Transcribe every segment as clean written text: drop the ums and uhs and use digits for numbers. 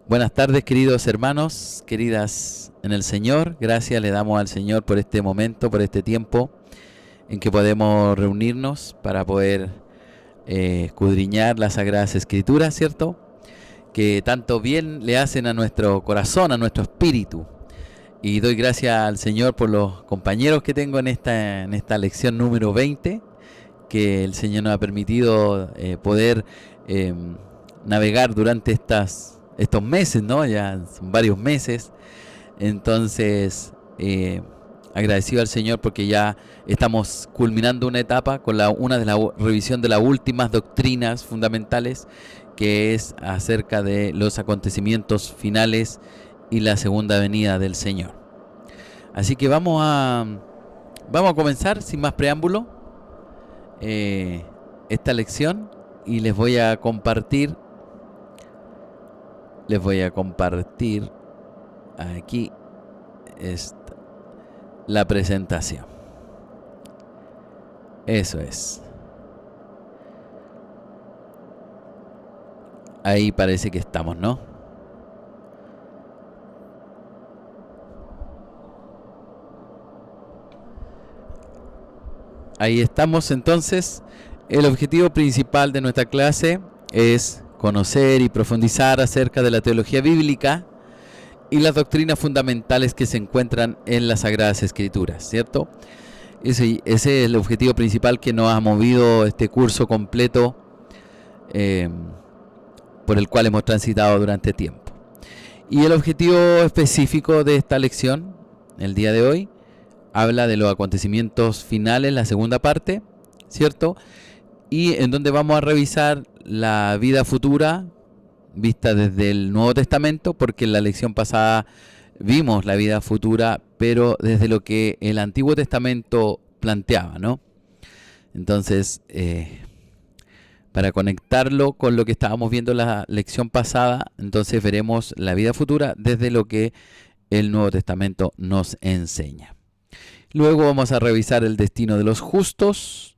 Buenas tardes, queridos hermanos, queridas en el Señor. Gracias le damos al Señor por este momento, por este tiempo en que podemos reunirnos para poder escudriñar las Sagradas Escrituras, ¿cierto? Que tanto bien le hacen a nuestro corazón, a nuestro espíritu. Y doy gracias al Señor por los compañeros que tengo en esta lección número 20, que el Señor nos ha permitido poder eh, navegar durante estos meses, ¿no? Ya son varios meses. Entonces, agradecido al Señor porque ya estamos culminando una etapa con una de la revisión de las últimas doctrinas fundamentales, que es acerca de los acontecimientos finales y la segunda venida del Señor. Así que vamos a comenzar sin más preámbulo esta lección y les voy a compartir aquí la presentación. Eso es. Ahí parece que estamos, ¿no? Ahí estamos. Entonces, el objetivo principal de nuestra clase es conocer y profundizar acerca de la teología bíblica y las doctrinas fundamentales que se encuentran en las Sagradas Escrituras, ¿cierto? Ese es el objetivo principal que nos ha movido este curso completo por el cual hemos transitado durante tiempo. Y el objetivo específico de esta lección, el día de hoy, habla de los acontecimientos finales, la segunda parte, ¿cierto? Y en donde vamos a revisar la vida futura vista desde el Nuevo Testamento, porque en la lección pasada vimos la vida futura, pero desde lo que el Antiguo Testamento planteaba, ¿no? Entonces, para conectarlo con lo que estábamos viendo en la lección pasada, entonces veremos la vida futura desde lo que el Nuevo Testamento nos enseña. Luego vamos a revisar el destino de los justos,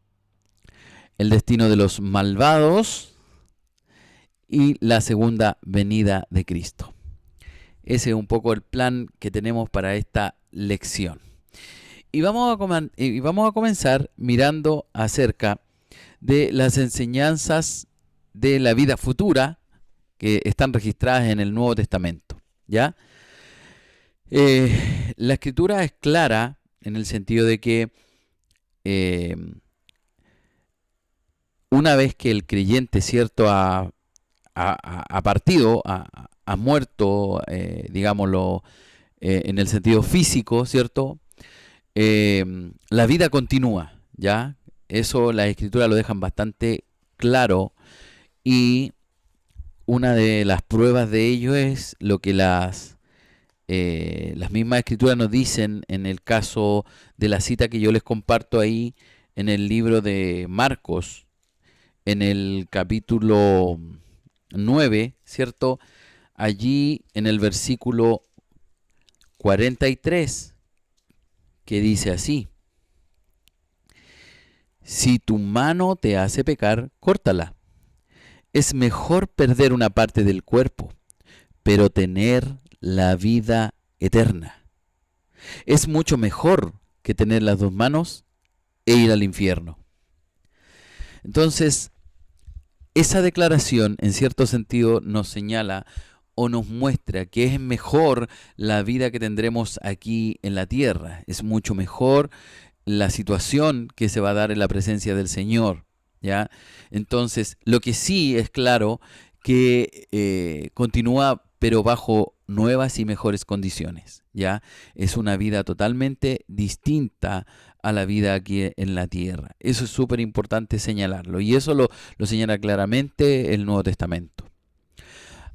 el destino de los malvados y la segunda venida de Cristo. Ese es un poco el plan que tenemos para esta lección. Y vamos a comenzar mirando acerca de las enseñanzas de la vida futura que están registradas en el Nuevo Testamento, ¿ya? La Escritura es clara en el sentido de que una vez que el creyente, ¿cierto?, ha partido, ha muerto, digámoslo, en el sentido físico, ¿cierto? La vida continúa, ¿ya? Eso las escrituras lo dejan bastante claro, y una de las pruebas de ello es lo que las mismas escrituras nos dicen en el caso de la cita que yo les comparto ahí en el libro de Marcos, en el capítulo 9, ¿cierto? Allí en el versículo 43, que dice así: si tu mano te hace pecar, córtala. Es mejor perder una parte del cuerpo, pero tener la vida eterna. Es mucho mejor que tener las dos manos e ir al infierno. Entonces, esa declaración, en cierto sentido, nos señala o nos muestra que es mejor la vida que tendremos aquí en la tierra. Es mucho mejor la situación que se va a dar en la presencia del Señor, ¿ya? Entonces, lo que sí es claro que continúa, pero bajo nuevas y mejores condiciones, ¿ya? Es una vida totalmente distinta a la vida aquí en la tierra. Eso es súper importante señalarlo, y eso lo señala claramente el Nuevo Testamento.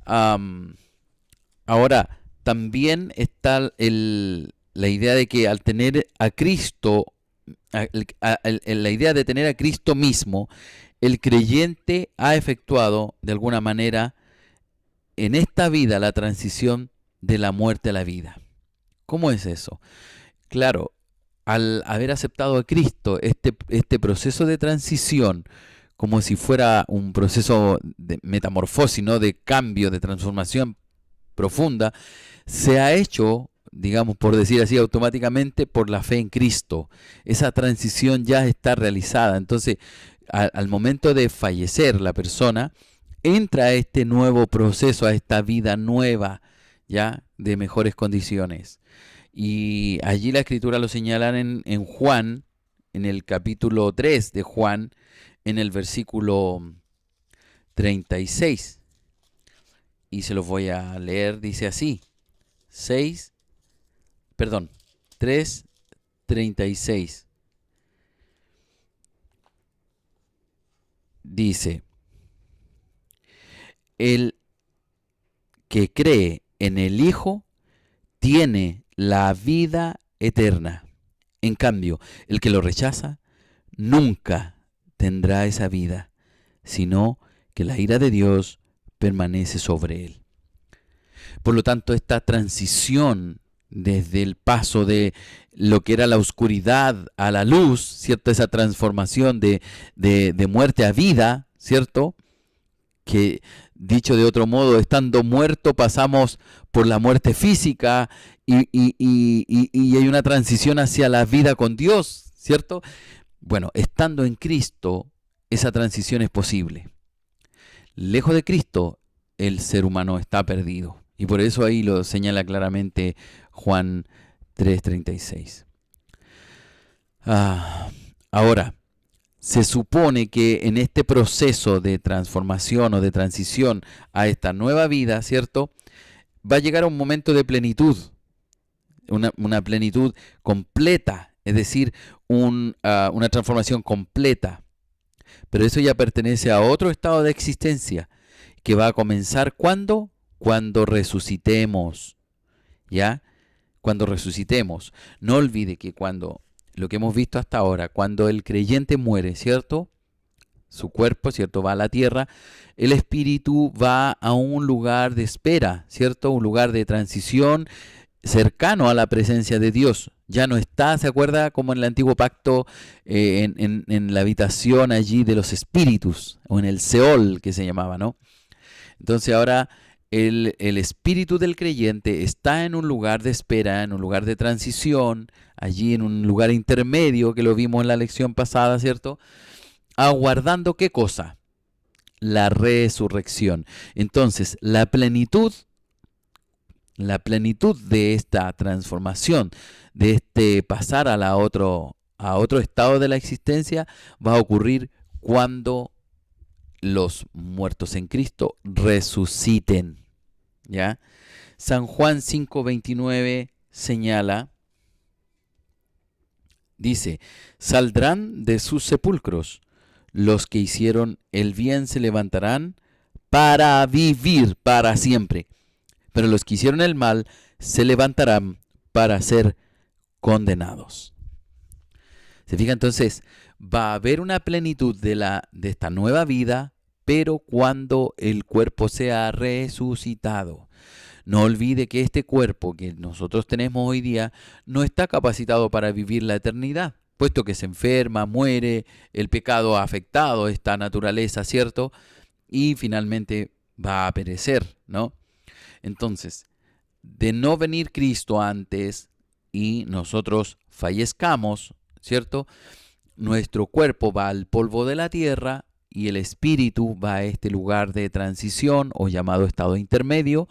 Ahora, también está la idea de que al tener a Cristo, la idea de tener a Cristo mismo, el creyente ha efectuado de alguna manera en esta vida la transición de la muerte a la vida. ¿Cómo es eso? Claro, al haber aceptado a Cristo, este proceso de transición, como si fuera un proceso de metamorfosis, ¿no?, de cambio, de transformación profunda, se ha hecho, digamos, por decir así, automáticamente por la fe en Cristo. Esa transición ya está realizada. Entonces, al momento de fallecer la persona, entra a este nuevo proceso, a esta vida nueva, ya de mejores condiciones. Y allí la Escritura lo señala en Juan, en el capítulo 3 de Juan, en el versículo 36. Y se los voy a leer, dice así, 3:36. Dice, el que cree en el Hijo tiene la vida eterna. En cambio, el que lo rechaza nunca tendrá esa vida, sino que la ira de Dios permanece sobre él. Por lo tanto, esta transición desde el paso de lo que era la oscuridad a la luz, ¿cierto? Esa transformación de muerte a vida, ¿cierto? Que dicho de otro modo, estando muerto pasamos por la muerte física y hay una transición hacia la vida con Dios, ¿cierto? Bueno, estando en Cristo, esa transición es posible. Lejos de Cristo, el ser humano está perdido. Y por eso ahí lo señala claramente Juan 3:36. Ahora, se supone que en este proceso de transformación o de transición a esta nueva vida, ¿cierto? Va a llegar un momento de plenitud, una plenitud completa, es decir, una transformación completa. Pero eso ya pertenece a otro estado de existencia que va a comenzar ¿cuándo? Cuando resucitemos, ¿ya? Cuando resucitemos. No olvide que cuando lo que hemos visto hasta ahora, cuando el creyente muere, ¿cierto? Su cuerpo, ¿cierto? Va a la tierra, el espíritu va a un lugar de espera, ¿cierto? Un lugar de transición cercano a la presencia de Dios. Ya no está, ¿se acuerda? Como en el antiguo pacto, en la habitación allí de los espíritus, o en el Seol que se llamaba, ¿no? Entonces ahora el espíritu del creyente está en un lugar de espera, en un lugar de transición, allí en un lugar intermedio, que lo vimos en la lección pasada, ¿cierto? Aguardando ¿qué cosa? La resurrección. Entonces, la plenitud de esta transformación, de este pasar a otro estado de la existencia, va a ocurrir cuando los muertos en Cristo resuciten. ¿Ya? San Juan 5:29 señala, dice, saldrán de sus sepulcros, los que hicieron el bien se levantarán para vivir para siempre, pero los que hicieron el mal se levantarán para ser condenados. ¿Se fija? Entonces, va a haber una plenitud de esta nueva vida, pero cuando el cuerpo sea resucitado. No olvide que este cuerpo que nosotros tenemos hoy día no está capacitado para vivir la eternidad, puesto que se enferma, muere, el pecado ha afectado esta naturaleza, ¿cierto? Y finalmente va a perecer, ¿no? Entonces, de no venir Cristo antes y nosotros fallezcamos, ¿cierto? Nuestro cuerpo va al polvo de la tierra y el espíritu va a este lugar de transición o llamado estado intermedio,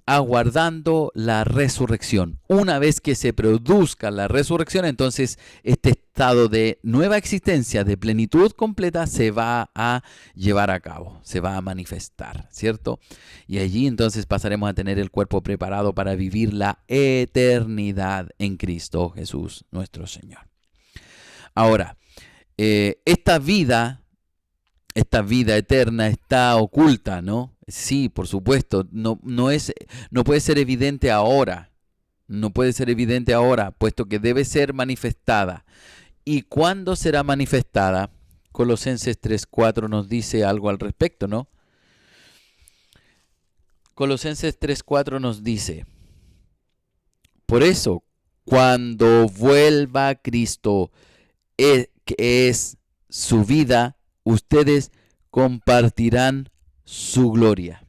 aguardando la resurrección. Una vez que se produzca la resurrección, entonces este estado de nueva existencia, de plenitud completa, se va a llevar a cabo, se va a manifestar, ¿cierto? Y allí entonces pasaremos a tener el cuerpo preparado para vivir la eternidad en Cristo Jesús, nuestro Señor. Ahora, esta vida eterna está oculta, ¿no? Sí, por supuesto, no puede ser evidente ahora, puesto que debe ser manifestada. ¿Y cuándo será manifestada? Colosenses 3:4 nos dice algo al respecto, ¿no? Colosenses 3:4 nos dice, por eso, cuando vuelva Cristo, que es su vida, ustedes compartirán su gloria.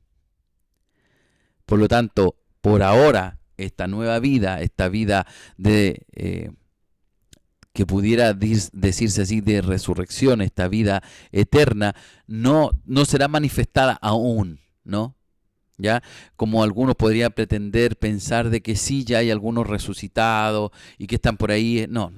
Por lo tanto, por ahora, esta nueva vida, esta vida de que pudiera decirse así de resurrección, esta vida eterna, no será manifestada aún, ¿no? ¿Ya? Como algunos podrían pretender pensar de que sí, ya hay algunos resucitados y que están por ahí. No.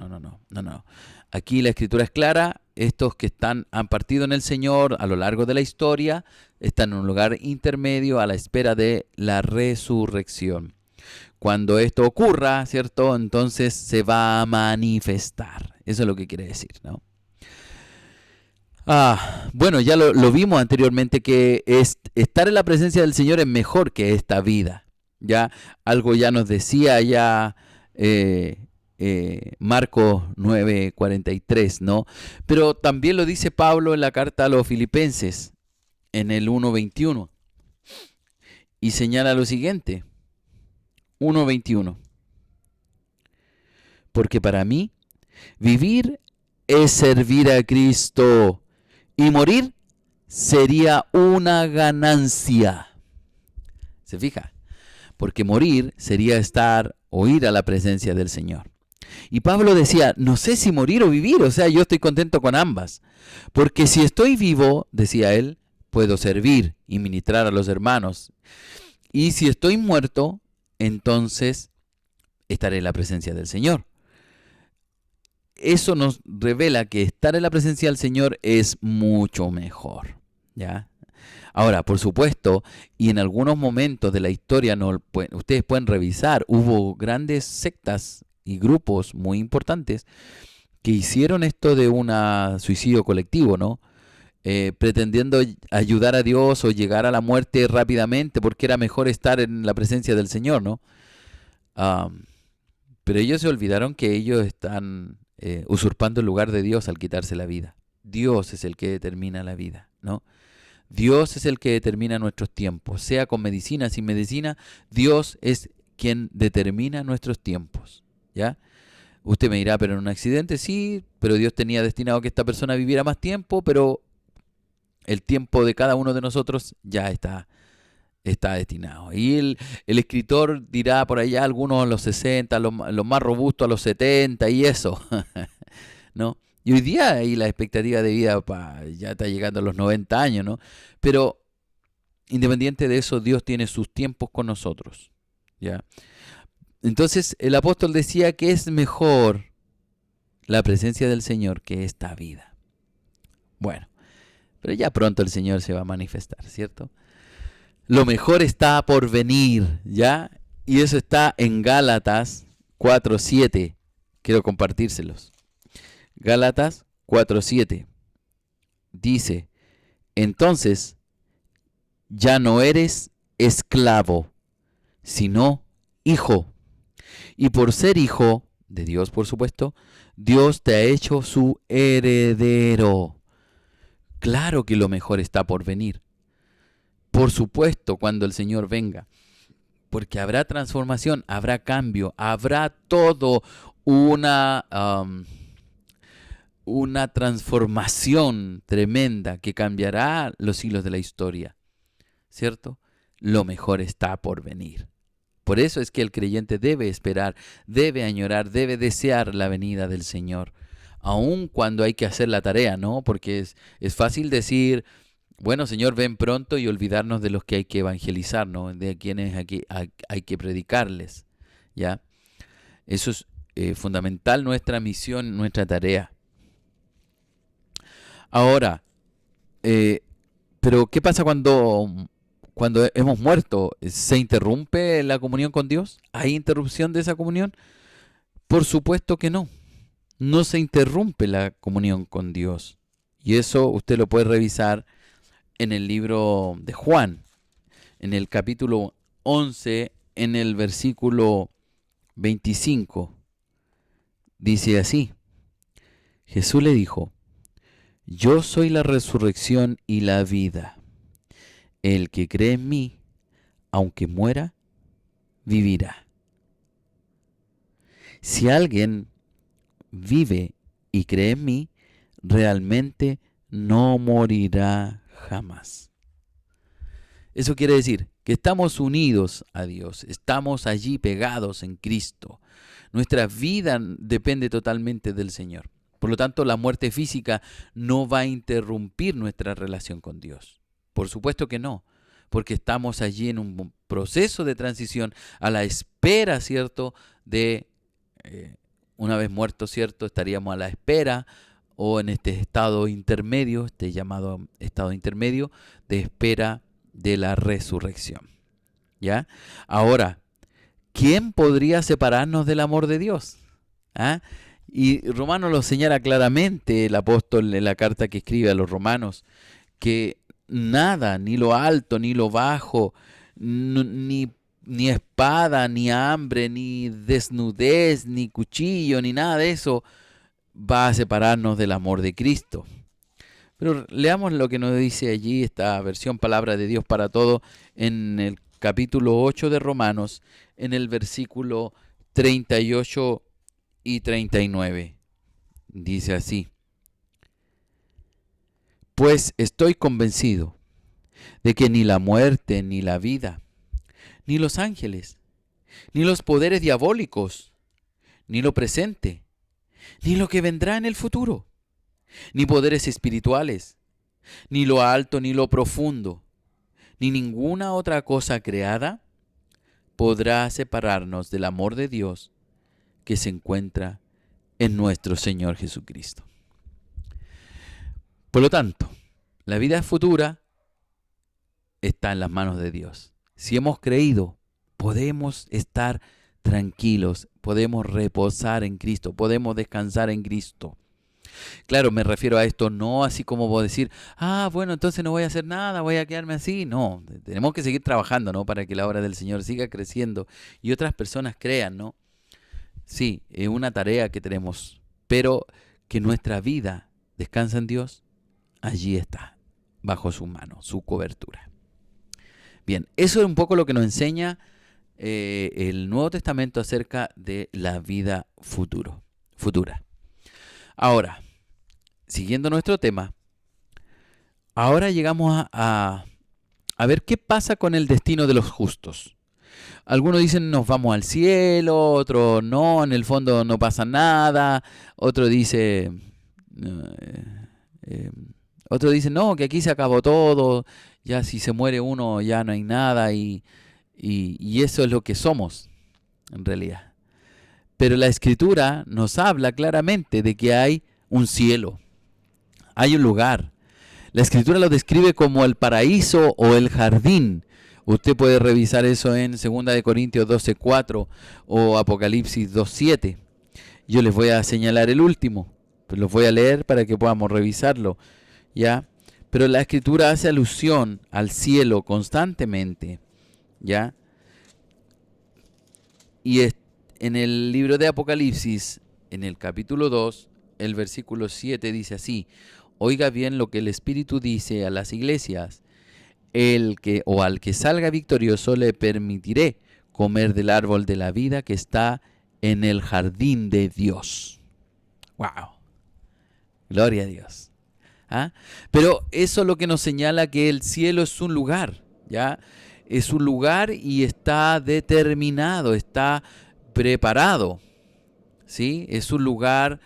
Aquí la escritura es clara, estos que han partido en el Señor a lo largo de la historia, están en un lugar intermedio a la espera de la resurrección. Cuando esto ocurra, ¿cierto? Entonces se va a manifestar. Eso es lo que quiere decir, ¿no? Bueno, ya lo vimos anteriormente que estar en la presencia del Señor es mejor que esta vida. Ya algo ya nos decía ya Marcos 9:43, ¿no? Pero también lo dice Pablo en la carta a los Filipenses, en el 1:21. Y señala lo siguiente, 1:21. Porque para mí, vivir es servir a Cristo. Y morir sería una ganancia. ¿Se fija? Porque morir sería estar o ir a la presencia del Señor. Y Pablo decía, no sé si morir o vivir, o sea, yo estoy contento con ambas. Porque si estoy vivo, decía él, puedo servir y ministrar a los hermanos. Y si estoy muerto, entonces estaré en la presencia del Señor. Eso nos revela que estar en la presencia del Señor es mucho mejor, ¿ya? Ahora, por supuesto, y en algunos momentos de la historia ustedes pueden revisar, hubo grandes sectas y grupos muy importantes que hicieron esto de un suicidio colectivo, ¿no? Pretendiendo ayudar a Dios o llegar a la muerte rápidamente porque era mejor estar en la presencia del Señor, ¿no? Pero ellos se olvidaron que ellos están usurpando el lugar de Dios al quitarse la vida. Dios es el que determina la vida, ¿no? Dios es el que determina nuestros tiempos, sea con medicina, sin medicina, Dios es quien determina nuestros tiempos, ¿ya? Usted me dirá, pero en un accidente sí, pero Dios tenía destinado que esta persona viviera más tiempo, pero el tiempo de cada uno de nosotros ya está destinado. Y el escritor dirá por allá algunos a los 60, los más robustos a los 70 y eso, ¿no? Y hoy día ahí la expectativa de vida ya está llegando a los 90 años, ¿no? Pero independiente de eso, Dios tiene sus tiempos con nosotros, ¿ya? Entonces el apóstol decía que es mejor la presencia del Señor que esta vida. Bueno, pero ya pronto el Señor se va a manifestar, ¿cierto? Lo mejor está por venir, ¿ya? Y eso está en Gálatas 4:7. Quiero compartírselos. Gálatas 4:7. Dice, entonces ya no eres esclavo, sino hijo. Y por ser hijo de Dios, por supuesto, Dios te ha hecho su heredero. Claro que lo mejor está por venir. Por supuesto, cuando el Señor venga. Porque habrá transformación, habrá cambio, habrá todo una transformación tremenda que cambiará los hilos de la historia. ¿Cierto? Lo mejor está por venir. Por eso es que el creyente debe esperar, debe añorar, debe desear la venida del Señor. Aun cuando hay que hacer la tarea, ¿no? Porque es fácil decir, bueno, Señor, ven pronto y olvidarnos de los que hay que evangelizar, ¿no? De quienes hay que predicarles, ¿ya? Eso es fundamental, nuestra misión, nuestra tarea. Ahora, pero ¿qué pasa cuando hemos muerto? ¿Se interrumpe la comunión con Dios? ¿Hay interrupción de esa comunión? Por supuesto que no. No se interrumpe la comunión con Dios. Y eso usted lo puede revisar en el libro de Juan, en el capítulo 11, en el versículo 25. Dice así, Jesús le dijo, yo soy la resurrección y la vida. El que cree en mí, aunque muera, vivirá. Si alguien vive y cree en mí, realmente no morirá jamás. Eso quiere decir que estamos unidos a Dios, estamos allí pegados en Cristo. Nuestra vida depende totalmente del Señor. Por lo tanto, la muerte física no va a interrumpir nuestra relación con Dios. Por supuesto que no, porque estamos allí en un proceso de transición a la espera, ¿cierto?, de, una vez muerto, ¿cierto?, estaríamos a la espera o en este estado intermedio, este llamado estado intermedio de espera de la resurrección. ¿Ya? Ahora, ¿quién podría separarnos del amor de Dios? ¿Ah? Y Romanos lo señala claramente, el apóstol en la carta que escribe a los romanos, que nada, ni lo alto, ni lo bajo, ni espada, ni hambre, ni desnudez, ni cuchillo, ni nada de eso va a separarnos del amor de Cristo. Pero leamos lo que nos dice allí esta versión Palabra de Dios para Todo en el capítulo 8 de Romanos, en el versículo 38 y 39. Dice así: pues estoy convencido de que ni la muerte, ni la vida, ni los ángeles, ni los poderes diabólicos, ni lo presente, ni lo que vendrá en el futuro, ni poderes espirituales, ni lo alto, ni lo profundo, ni ninguna otra cosa creada podrá separarnos del amor de Dios que se encuentra en nuestro Señor Jesucristo. Por lo tanto, la vida futura está en las manos de Dios. Si hemos creído, podemos estar tranquilos, podemos reposar en Cristo, podemos descansar en Cristo. Claro, me refiero a esto no así como vos decir, bueno, entonces no voy a hacer nada, voy a quedarme así. No, tenemos que seguir trabajando, ¿no?, para que la obra del Señor siga creciendo y otras personas crean, ¿no? Sí, es una tarea que tenemos, pero que nuestra vida descansa en Dios, allí está, bajo su mano, su cobertura. Bien, eso es un poco lo que nos enseña el Nuevo Testamento acerca de la vida futura. Ahora, siguiendo nuestro tema, ahora llegamos a ver qué pasa con el destino de los justos. Algunos dicen nos vamos al cielo, otros no, en el fondo no pasa nada, otro dice no, que aquí se acabó todo, ya si se muere uno ya no hay nada y eso es lo que somos en realidad. Pero la Escritura nos habla claramente de que hay un cielo, hay un lugar. La Escritura lo describe como el paraíso o el jardín. Usted puede revisar eso en 2 Corintios 12:4 o Apocalipsis 2:7. Yo les voy a señalar el último, pero los voy a leer para que podamos revisarlo, ¿ya? Pero la Escritura hace alusión al cielo constantemente, ¿ya? Y en el libro de Apocalipsis, en el capítulo 2, el versículo 7 dice así: oiga bien lo que el Espíritu dice a las iglesias. Al que salga victorioso le permitiré comer del árbol de la vida que está en el jardín de Dios. ¡Wow! Gloria a Dios. Pero eso es lo que nos señala que el cielo es un lugar, ¿ya? Es un lugar y está determinado, está preparado, ¿sí? Es un lugar,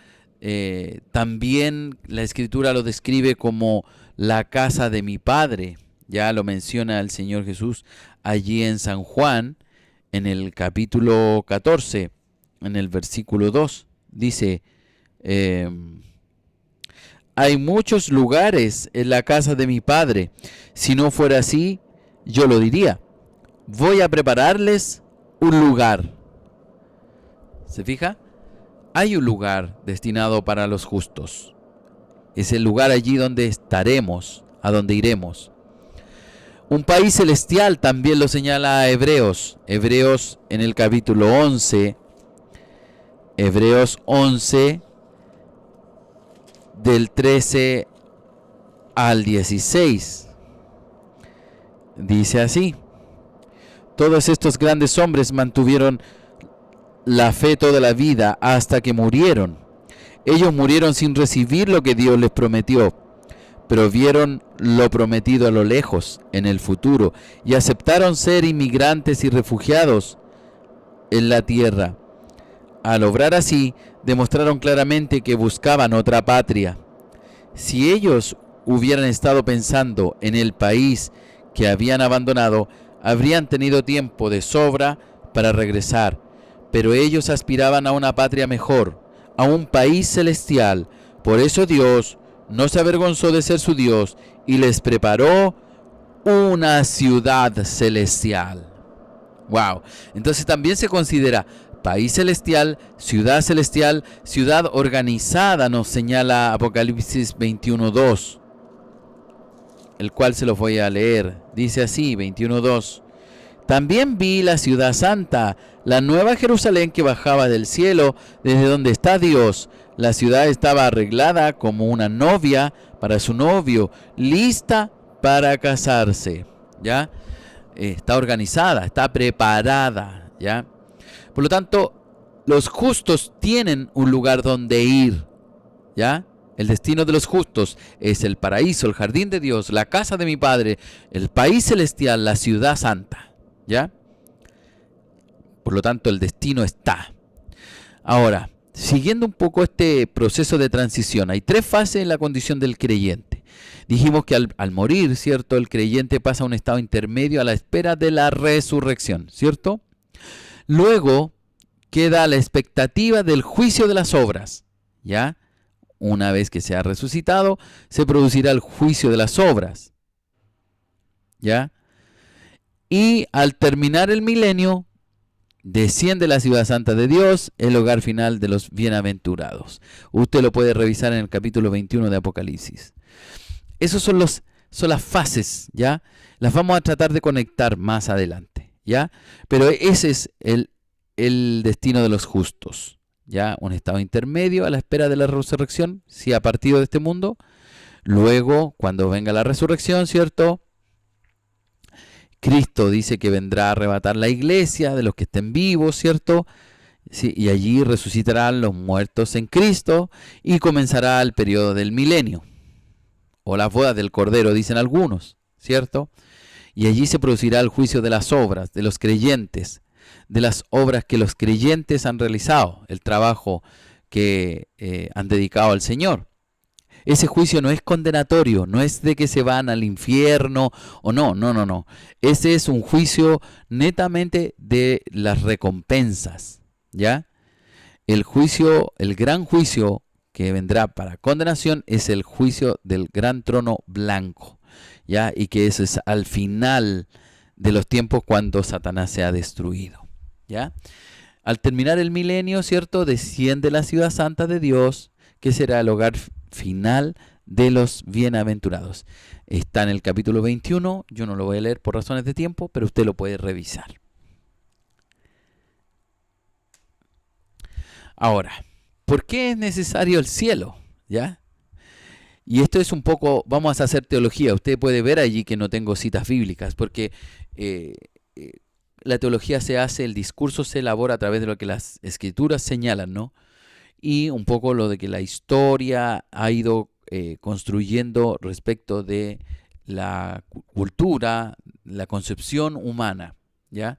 también la Escritura lo describe como la casa de mi Padre. Ya lo menciona el Señor Jesús allí en San Juan, en el capítulo 14, en el versículo 2. Dice, hay muchos lugares en la casa de mi Padre. Si no fuera así, yo lo diría. Voy a prepararles un lugar. ¿Se fija? Hay un lugar destinado para los justos. Es el lugar allí donde estaremos, a donde iremos. Un país celestial también lo señala Hebreos. Hebreos en el capítulo 11. Hebreos 11, del 13 al 16. Dice así: todos estos grandes hombres mantuvieron la fe toda la vida hasta que murieron. Ellos murieron sin recibir lo que Dios les prometió, pero vieron lo prometido a lo lejos, en el futuro, y aceptaron ser inmigrantes y refugiados en la tierra. Al obrar así, demostraron claramente que buscaban otra patria. Si ellos hubieran estado pensando en el país que habían abandonado, habrían tenido tiempo de sobra para regresar, pero ellos aspiraban a una patria mejor, a un país celestial. Por eso Dios no se avergonzó de ser su Dios y les preparó una ciudad celestial. Wow. Entonces también se considera país celestial, ciudad organizada, nos señala Apocalipsis 21:2, el cual se los voy a leer. Dice así, 21:2. También vi la ciudad santa, la nueva Jerusalén que bajaba del cielo, desde donde está Dios. La ciudad estaba arreglada como una novia para su novio, lista para casarse. ¿Ya? Está organizada, está preparada. ¿Ya? Por lo tanto, los justos tienen un lugar donde ir. ¿Ya? El destino de los justos es el paraíso, el jardín de Dios, la casa de mi Padre, el país celestial, la ciudad santa. ¿Ya? Por lo tanto, el destino está. Ahora, siguiendo un poco este proceso de transición, hay 3 fases en la condición del creyente. Dijimos que al morir, ¿cierto? El creyente pasa a un estado intermedio a la espera de la resurrección, ¿cierto? Luego queda la expectativa del juicio de las obras, ¿ya? Una vez que se ha resucitado, se producirá el juicio de las obras, ¿ya? Y al terminar el milenio, desciende la ciudad santa de Dios, el hogar final de los bienaventurados. Usted lo puede revisar en el capítulo 21 de Apocalipsis. Esos son las fases, ¿ya? Las vamos a tratar de conectar más adelante, ¿ya? Pero ese es el destino de los justos, ¿ya? Un estado intermedio a la espera de la resurrección, si ha partido de este mundo. Luego, cuando venga la resurrección, ¿cierto? Cristo dice que vendrá a arrebatar la iglesia de los que estén vivos, ¿cierto? Sí, y allí resucitarán los muertos en Cristo y comenzará el periodo del milenio. O las bodas del Cordero, dicen algunos, ¿cierto? Y allí se producirá el juicio de las obras, de los creyentes, de las obras que los creyentes han realizado, el trabajo que han dedicado al Señor. Ese juicio no es condenatorio, no es de que se van al infierno o no. Ese es un juicio netamente de las recompensas, ¿ya? El juicio, el gran juicio que vendrá para condenación es el juicio del gran trono blanco, ¿ya? Y que eso es al final de los tiempos cuando Satanás se ha destruido, ¿ya? Al terminar el milenio, ¿cierto? Desciende la ciudad santa de Dios, que será el hogar final de los bienaventurados. Está en el capítulo 21, yo no lo voy a leer por razones de tiempo, pero usted lo puede revisar. Ahora, ¿por qué es necesario el cielo? ¿Ya? Y esto es un poco, vamos a hacer teología. Usted puede ver allí que no tengo citas bíblicas, porque la teología se hace, el discurso se elabora a través de lo que las escrituras señalan, ¿no? Y un poco lo de que la historia ha ido construyendo respecto de la cultura, la concepción humana, ¿ya?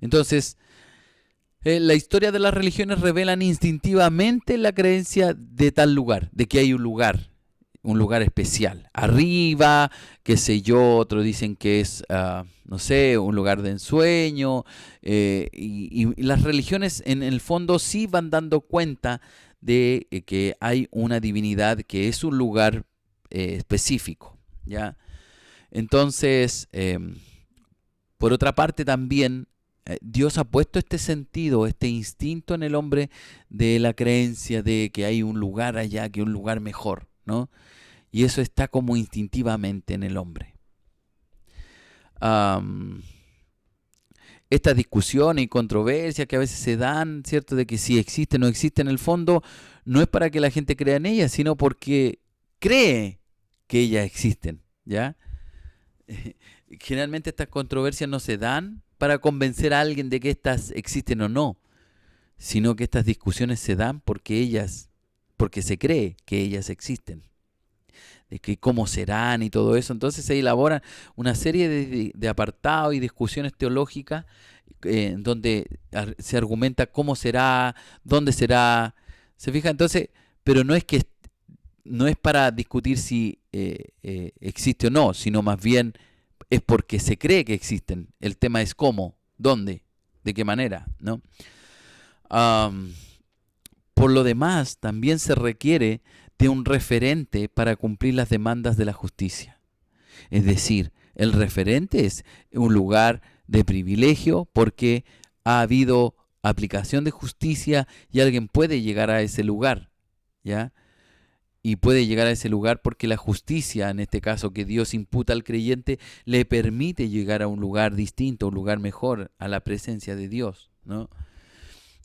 Entonces, la historia de las religiones revelan instintivamente la creencia de tal lugar, de que hay un lugar especial. Arriba, qué sé yo, otros dicen que es, no sé, un lugar de ensueño. Y las religiones en el fondo sí van dando cuenta de que hay una divinidad que es un lugar específico, ¿ya? Entonces, por otra parte también, Dios ha puesto este sentido, este instinto en el hombre de la creencia de que hay un lugar allá, que un lugar mejor, ¿no? Y eso está como instintivamente en el hombre. Estas discusiones y controversias que a veces se dan, ¿cierto? De que si existe o no existe en el fondo, no es para que la gente crea en ellas, sino porque cree que ellas existen, ¿ya? Generalmente estas controversias no se dan para convencer a alguien de que estas existen o no, sino que estas discusiones se dan porque se cree que ellas existen. de que cómo serán y todo eso. Entonces se elaboran una serie de apartados y discusiones teológicas donde se argumenta cómo será, dónde será. ¿Se fija? Entonces, pero no es para discutir si existe o no, sino más bien es porque se cree que existen. El tema es cómo, dónde, de qué manera, ¿no? Um, por lo demás, también se requiere de un referente para cumplir las demandas de la justicia. Es decir, el referente es un lugar de privilegio porque ha habido aplicación de justicia y alguien puede llegar a ese lugar, ¿ya? Y puede llegar a ese lugar porque la justicia, en este caso que Dios imputa al creyente, le permite llegar a un lugar distinto, un lugar mejor, a la presencia de Dios, ¿no?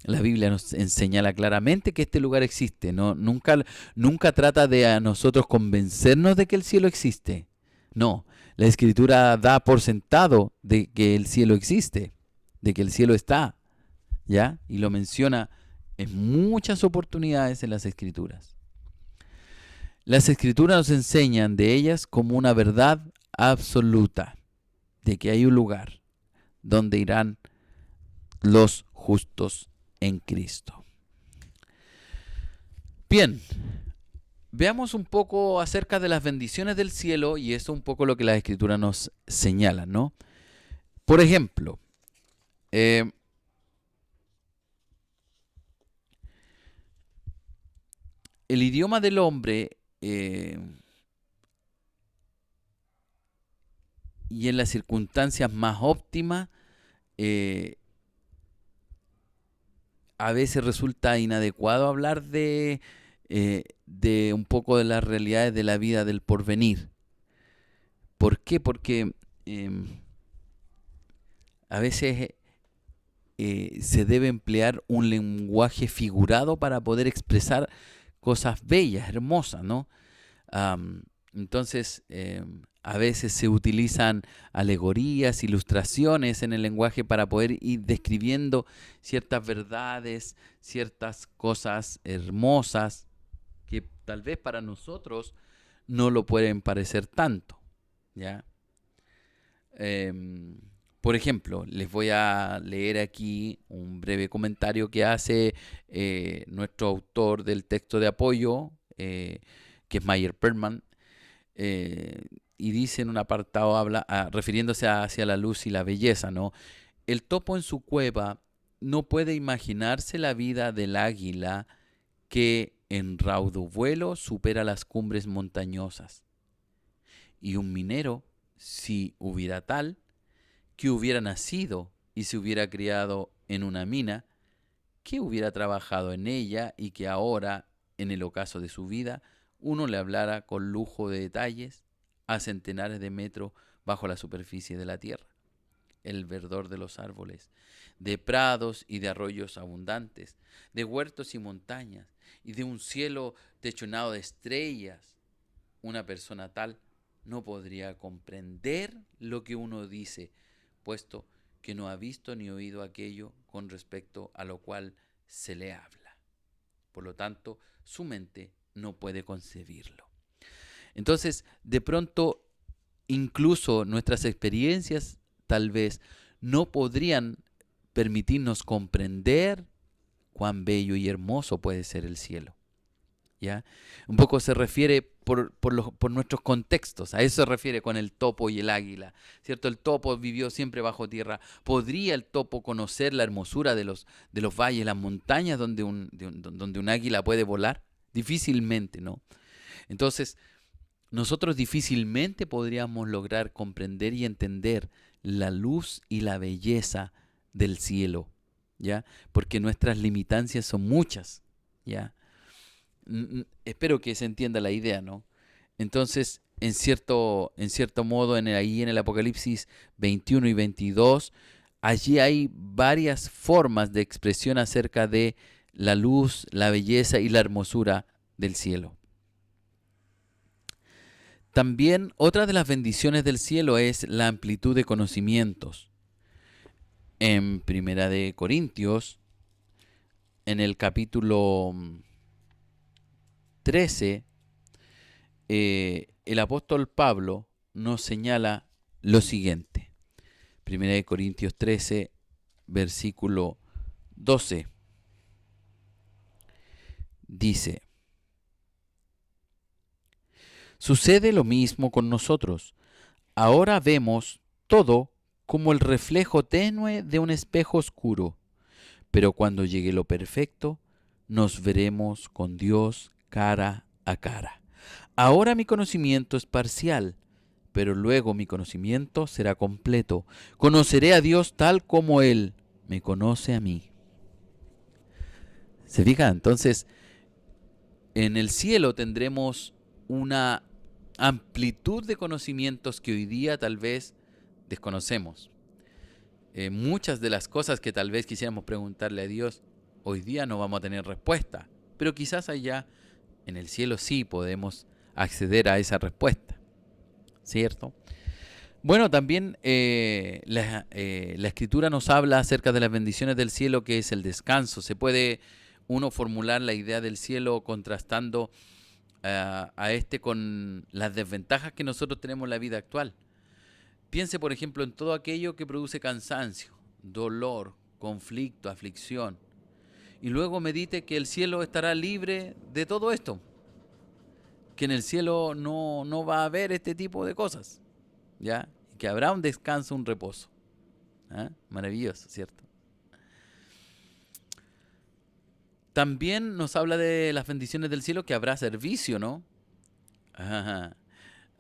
La Biblia nos señala claramente que este lugar existe, ¿no? Nunca trata de a nosotros convencernos de que el cielo existe. No, la Escritura da por sentado de que el cielo existe, de que el cielo está, ¿ya? Y lo menciona en muchas oportunidades en las Escrituras. Las Escrituras nos enseñan de ellas como una verdad absoluta, de que hay un lugar donde irán los justos en Cristo. Bien, veamos un poco acerca de las bendiciones del cielo y eso es un poco lo que las Escrituras nos señalan, ¿no? Por ejemplo, el idioma del hombre y en las circunstancias más óptimas a veces resulta inadecuado hablar de un poco de las realidades de la vida del porvenir. ¿Por qué? Porque a veces se debe emplear un lenguaje figurado para poder expresar cosas bellas, hermosas, ¿no? Entonces, a veces se utilizan alegorías, ilustraciones en el lenguaje para poder ir describiendo ciertas verdades, ciertas cosas hermosas que tal vez para nosotros no lo pueden parecer tanto, ¿ya? Por ejemplo, les voy a leer aquí un breve comentario que hace nuestro autor del texto de apoyo, que es Meyer Perlman, y dice en un apartado, refiriéndose hacia la luz y la belleza, ¿no? El topo en su cueva no puede imaginarse la vida del águila que en raudo vuelo supera las cumbres montañosas. Y un minero, si hubiera tal, que hubiera nacido y se hubiera criado en una mina, que hubiera trabajado en ella y que ahora, en el ocaso de su vida, uno le hablara con lujo de detalles a centenares de metros bajo la superficie de la tierra. El verdor de los árboles, de prados y de arroyos abundantes, de huertos y montañas, y de un cielo techonado de estrellas. Una persona tal no podría comprender lo que uno dice, puesto que no ha visto ni oído aquello con respecto a lo cual se le habla. Por lo tanto, su mente no puede concebirlo. Entonces, de pronto, incluso nuestras experiencias tal vez no podrían permitirnos comprender cuán bello y hermoso puede ser el cielo. ¿Ya? Un poco se refiere por nuestros contextos, a eso se refiere con el topo y el águila, ¿cierto? El topo vivió siempre bajo tierra. ¿Podría el topo conocer la hermosura de los valles, las montañas donde un águila puede volar? Difícilmente, ¿no? Entonces, nosotros difícilmente podríamos lograr comprender y entender la luz y la belleza del cielo, ¿ya? Porque nuestras limitancias son muchas, ¿ya? Espero que se entienda la idea, ¿no? Entonces, en cierto modo, ahí en el Apocalipsis 21 y 22, allí hay varias formas de expresión acerca de la luz, la belleza y la hermosura del cielo. También otra de las bendiciones del cielo es la amplitud de conocimientos. En Primera de Corintios, en el capítulo 13, el apóstol Pablo nos señala lo siguiente. 1 Corintios 13, versículo 12. Dice: sucede lo mismo con nosotros. Ahora vemos todo como el reflejo tenue de un espejo oscuro, pero cuando llegue lo perfecto, nos veremos con Dios cara a cara. Ahora mi conocimiento es parcial, pero luego mi conocimiento será completo. Conoceré a Dios tal como Él me conoce a mí. ¿Se fija? Entonces, en el cielo tendremos una amplitud de conocimientos que hoy día tal vez desconocemos. Muchas de las cosas que tal vez quisiéramos preguntarle a Dios, hoy día no vamos a tener respuesta, pero quizás allá en el cielo sí podemos acceder a esa respuesta, ¿cierto? Bueno, también la Escritura nos habla acerca de las bendiciones del cielo, que es el descanso. Se puede uno formular la idea del cielo contrastando a este con las desventajas que nosotros tenemos en la vida actual. Piense, por ejemplo, en todo aquello que produce cansancio, dolor, conflicto, aflicción. Y luego medite que el cielo estará libre de todo esto. Que en el cielo no va a haber este tipo de cosas. ¿Ya? Que habrá un descanso, un reposo. ¿Ah? Maravilloso, ¿cierto? También nos habla de las bendiciones del cielo, que habrá servicio, ¿no? Ajá.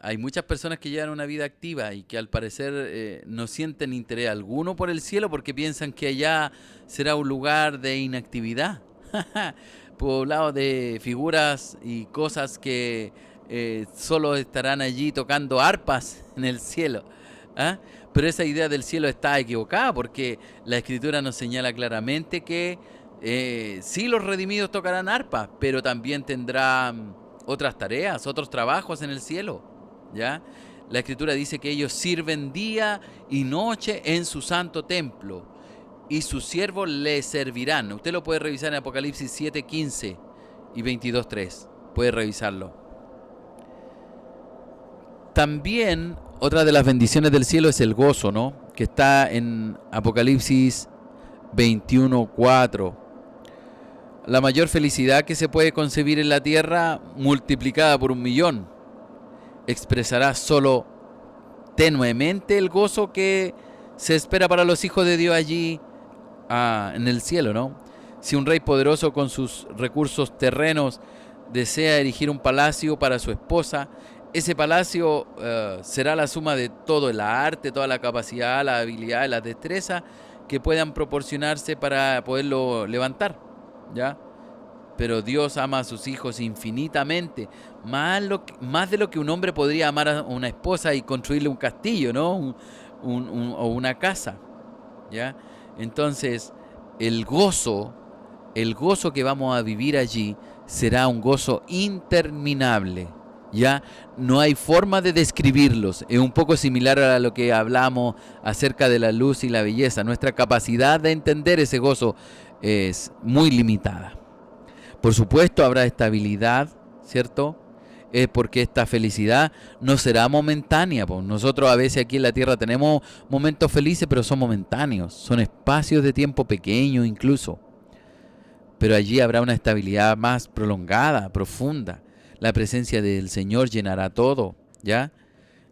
Hay muchas personas que llevan una vida activa y que al parecer no sienten interés alguno por el cielo porque piensan que allá será un lugar de inactividad, poblado de figuras y cosas que solo estarán allí tocando arpas en el cielo. ¿Ah? Pero esa idea del cielo está equivocada porque la Escritura nos señala claramente que sí, los redimidos tocarán arpas, pero también tendrán otras tareas, otros trabajos en el cielo. ¿Ya? La Escritura dice que ellos sirven día y noche en su santo templo y sus siervos les servirán. Usted lo puede revisar en Apocalipsis 7:15 y 22:3. Puede revisarlo. También otra de las bendiciones del cielo es el gozo, ¿no? Que está en Apocalipsis 21:4. La mayor felicidad que se puede concebir en la tierra multiplicada por 1.000.000. Expresará solo tenuemente el gozo que se espera para los hijos de Dios allí en el cielo, ¿no? Si un rey poderoso con sus recursos terrenos desea erigir un palacio para su esposa, ese palacio será la suma de todo el arte, toda la capacidad, la habilidad, la destreza que puedan proporcionarse para poderlo levantar, ¿ya? Pero Dios ama a sus hijos infinitamente, más de lo que un hombre podría amar a una esposa y construirle un castillo, ¿no? O una casa, ¿ya? Entonces, el gozo que vamos a vivir allí será un gozo interminable, ¿ya? No hay forma de describirlos. Es un poco similar a lo que hablamos acerca de la luz y la belleza. Nuestra capacidad de entender ese gozo es muy limitada. Por supuesto habrá estabilidad, ¿cierto? Es porque esta felicidad no será momentánea. Pues nosotros a veces aquí en la tierra tenemos momentos felices, pero son momentáneos. Son espacios de tiempo pequeños incluso. Pero allí habrá una estabilidad más prolongada, profunda. La presencia del Señor llenará todo, ¿ya?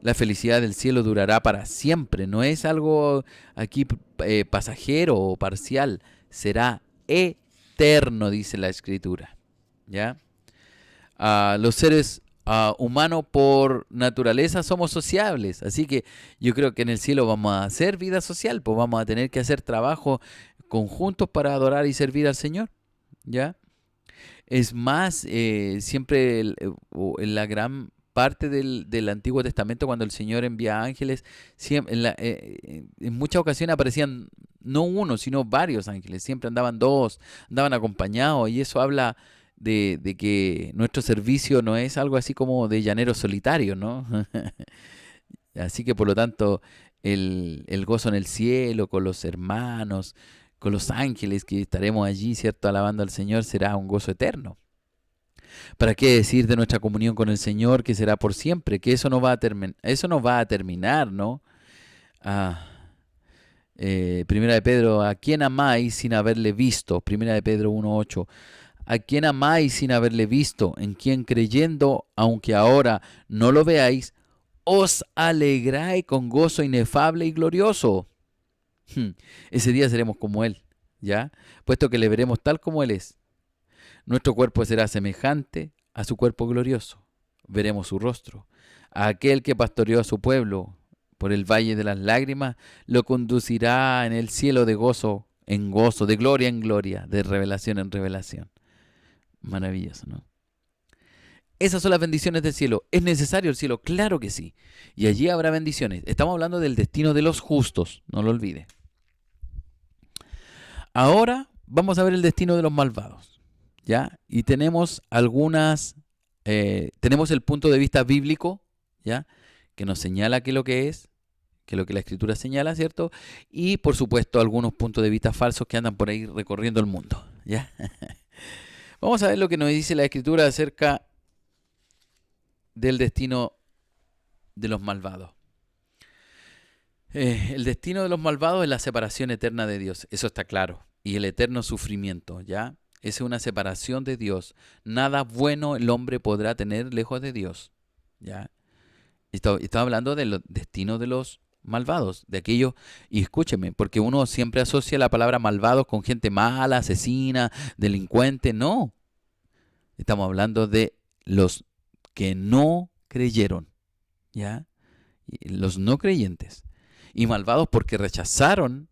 La felicidad del cielo durará para siempre. No es algo aquí pasajero o parcial. Será eterno, dice la Escritura, ¿ya? Los seres humanos por naturaleza somos sociables, así que yo creo que en el cielo vamos a hacer vida social, pues vamos a tener que hacer trabajo conjuntos para adorar y servir al Señor, ¿ya? Es más, siempre en la gran parte del Antiguo Testamento, cuando el Señor envía ángeles, siempre, en muchas ocasiones aparecían no uno, sino varios ángeles. Siempre andaban dos, andaban acompañados, y eso habla de que nuestro servicio no es algo así como de llanero solitario, ¿no? Así que por lo tanto, el gozo en el cielo, con los hermanos, con los ángeles que estaremos allí, ¿cierto? Alabando al Señor, será un gozo eterno. ¿Para qué decir de nuestra comunión con el Señor que será por siempre? Que eso no va a terminar, ¿no? Ah, Primera de Pedro, ¿a quién amáis sin haberle visto? Primera de Pedro 1:8. ¿A quién amáis sin haberle visto? En quien creyendo, aunque ahora no lo veáis, os alegráis con gozo inefable y glorioso. Ese día seremos como Él, ¿ya? Puesto que le veremos tal como Él es. Nuestro cuerpo será semejante a su cuerpo glorioso. Veremos su rostro. A aquel que pastoreó a su pueblo por el valle de las lágrimas, lo conducirá en el cielo de gozo en gozo, de gloria en gloria, de revelación en revelación. Maravilloso, ¿no? Esas son las bendiciones del cielo. ¿Es necesario el cielo? Claro que sí. Y allí habrá bendiciones. Estamos hablando del destino de los justos, no lo olvide. Ahora vamos a ver el destino de los malvados, ¿ya? Y tenemos tenemos el punto de vista bíblico, ¿ya? Que nos señala qué es lo que es, que es lo que la Escritura señala, ¿cierto? Y por supuesto algunos puntos de vista falsos que andan por ahí recorriendo el mundo, ¿ya? Vamos a ver lo que nos dice la Escritura acerca del destino de los malvados. El destino de los malvados es la separación eterna de Dios, eso está claro. Y el eterno sufrimiento, ¿ya? Es una separación de Dios. Nada bueno el hombre podrá tener lejos de Dios, ¿ya? Está hablando del destino de los malvados, de aquellos, y escúcheme, porque uno siempre asocia la palabra malvados con gente mala, asesina, delincuente. No, estamos hablando de los que no creyeron, ¿ya? Los no creyentes. Y malvados porque rechazaron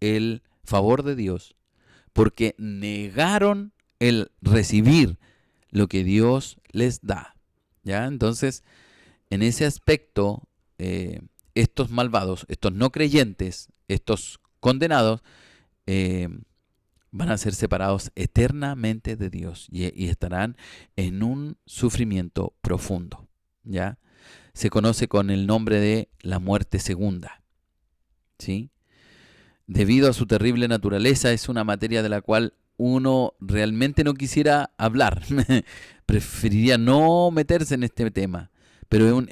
el favor de Dios, porque negaron el recibir lo que Dios les da, ¿ya? Entonces, en ese aspecto, estos malvados, estos no creyentes, estos condenados, van a ser separados eternamente de Dios y estarán en un sufrimiento profundo, ¿ya? Se conoce con el nombre de la muerte segunda, ¿sí? Debido a su terrible naturaleza, es una materia de la cual uno realmente no quisiera hablar. Preferiría no meterse en este tema, pero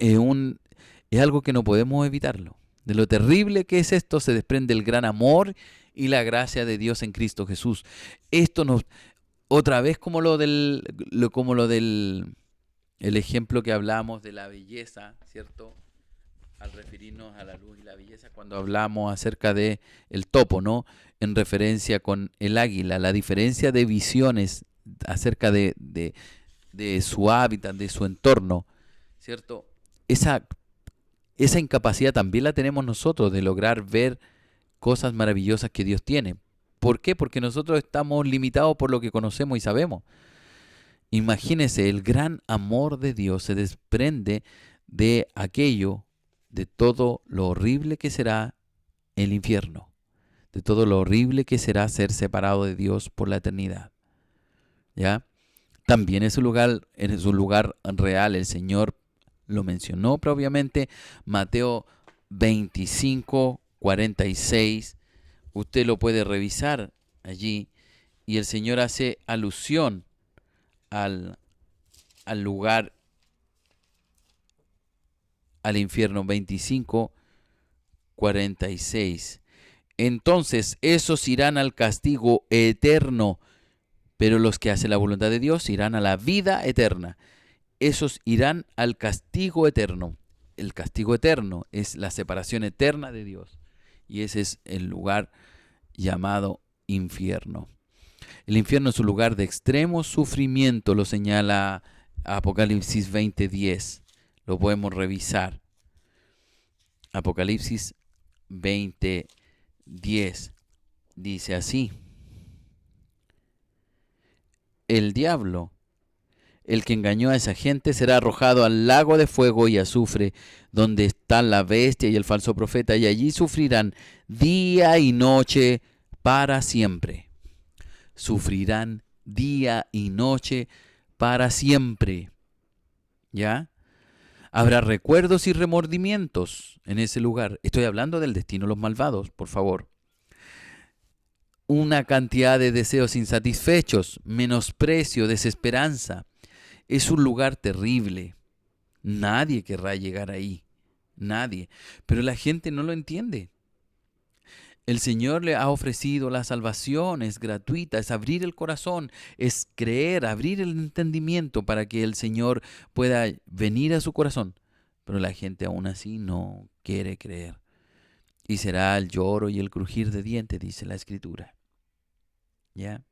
es algo que no podemos evitarlo. De lo terrible que es esto se desprende el gran amor y la gracia de Dios en Cristo Jesús. Esto nos, otra vez como lo del el ejemplo que hablamos de la belleza, ¿cierto? Al referirnos a la luz y la belleza, cuando hablamos acerca de el topo, ¿no? En referencia con el águila, la diferencia de visiones acerca de su hábitat, de su entorno, ¿cierto? Esa incapacidad también la tenemos nosotros de lograr ver cosas maravillosas que Dios tiene. ¿Por qué? Porque nosotros estamos limitados por lo que conocemos y sabemos. Imagínese, el gran amor de Dios se desprende de aquello, de todo lo horrible que será el infierno, de todo lo horrible que será ser separado de Dios por la eternidad, ¿ya? También en su lugar real, el Señor lo mencionó propiamente, Mateo 25:46, usted lo puede revisar allí, y el Señor hace alusión al lugar, al infierno. 25:46. Entonces esos irán al castigo eterno, pero los que hacen la voluntad de Dios irán a la vida eterna. Esos irán al castigo eterno. El castigo eterno es la separación eterna de Dios. Y ese es el lugar llamado infierno. El infierno es un lugar de extremo sufrimiento, lo señala Apocalipsis 20:10. Lo podemos revisar. Apocalipsis 20:10 dice así: el diablo, el que engañó a esa gente, será arrojado al lago de fuego y azufre, donde están la bestia y el falso profeta, y allí sufrirán día y noche para siempre. Sufrirán día y noche para siempre. ¿Ya? Habrá recuerdos y remordimientos en ese lugar. Estoy hablando del destino de los malvados, por favor. Una cantidad de deseos insatisfechos, menosprecio, desesperanza. Es un lugar terrible. Nadie querrá llegar ahí. Nadie. Pero la gente no lo entiende. El Señor le ha ofrecido la salvación, es gratuita, es abrir el corazón, es creer, abrir el entendimiento para que el Señor pueda venir a su corazón. Pero la gente aún así no quiere creer. Y será el lloro y el crujir de dientes, dice la Escritura. ¿Ya?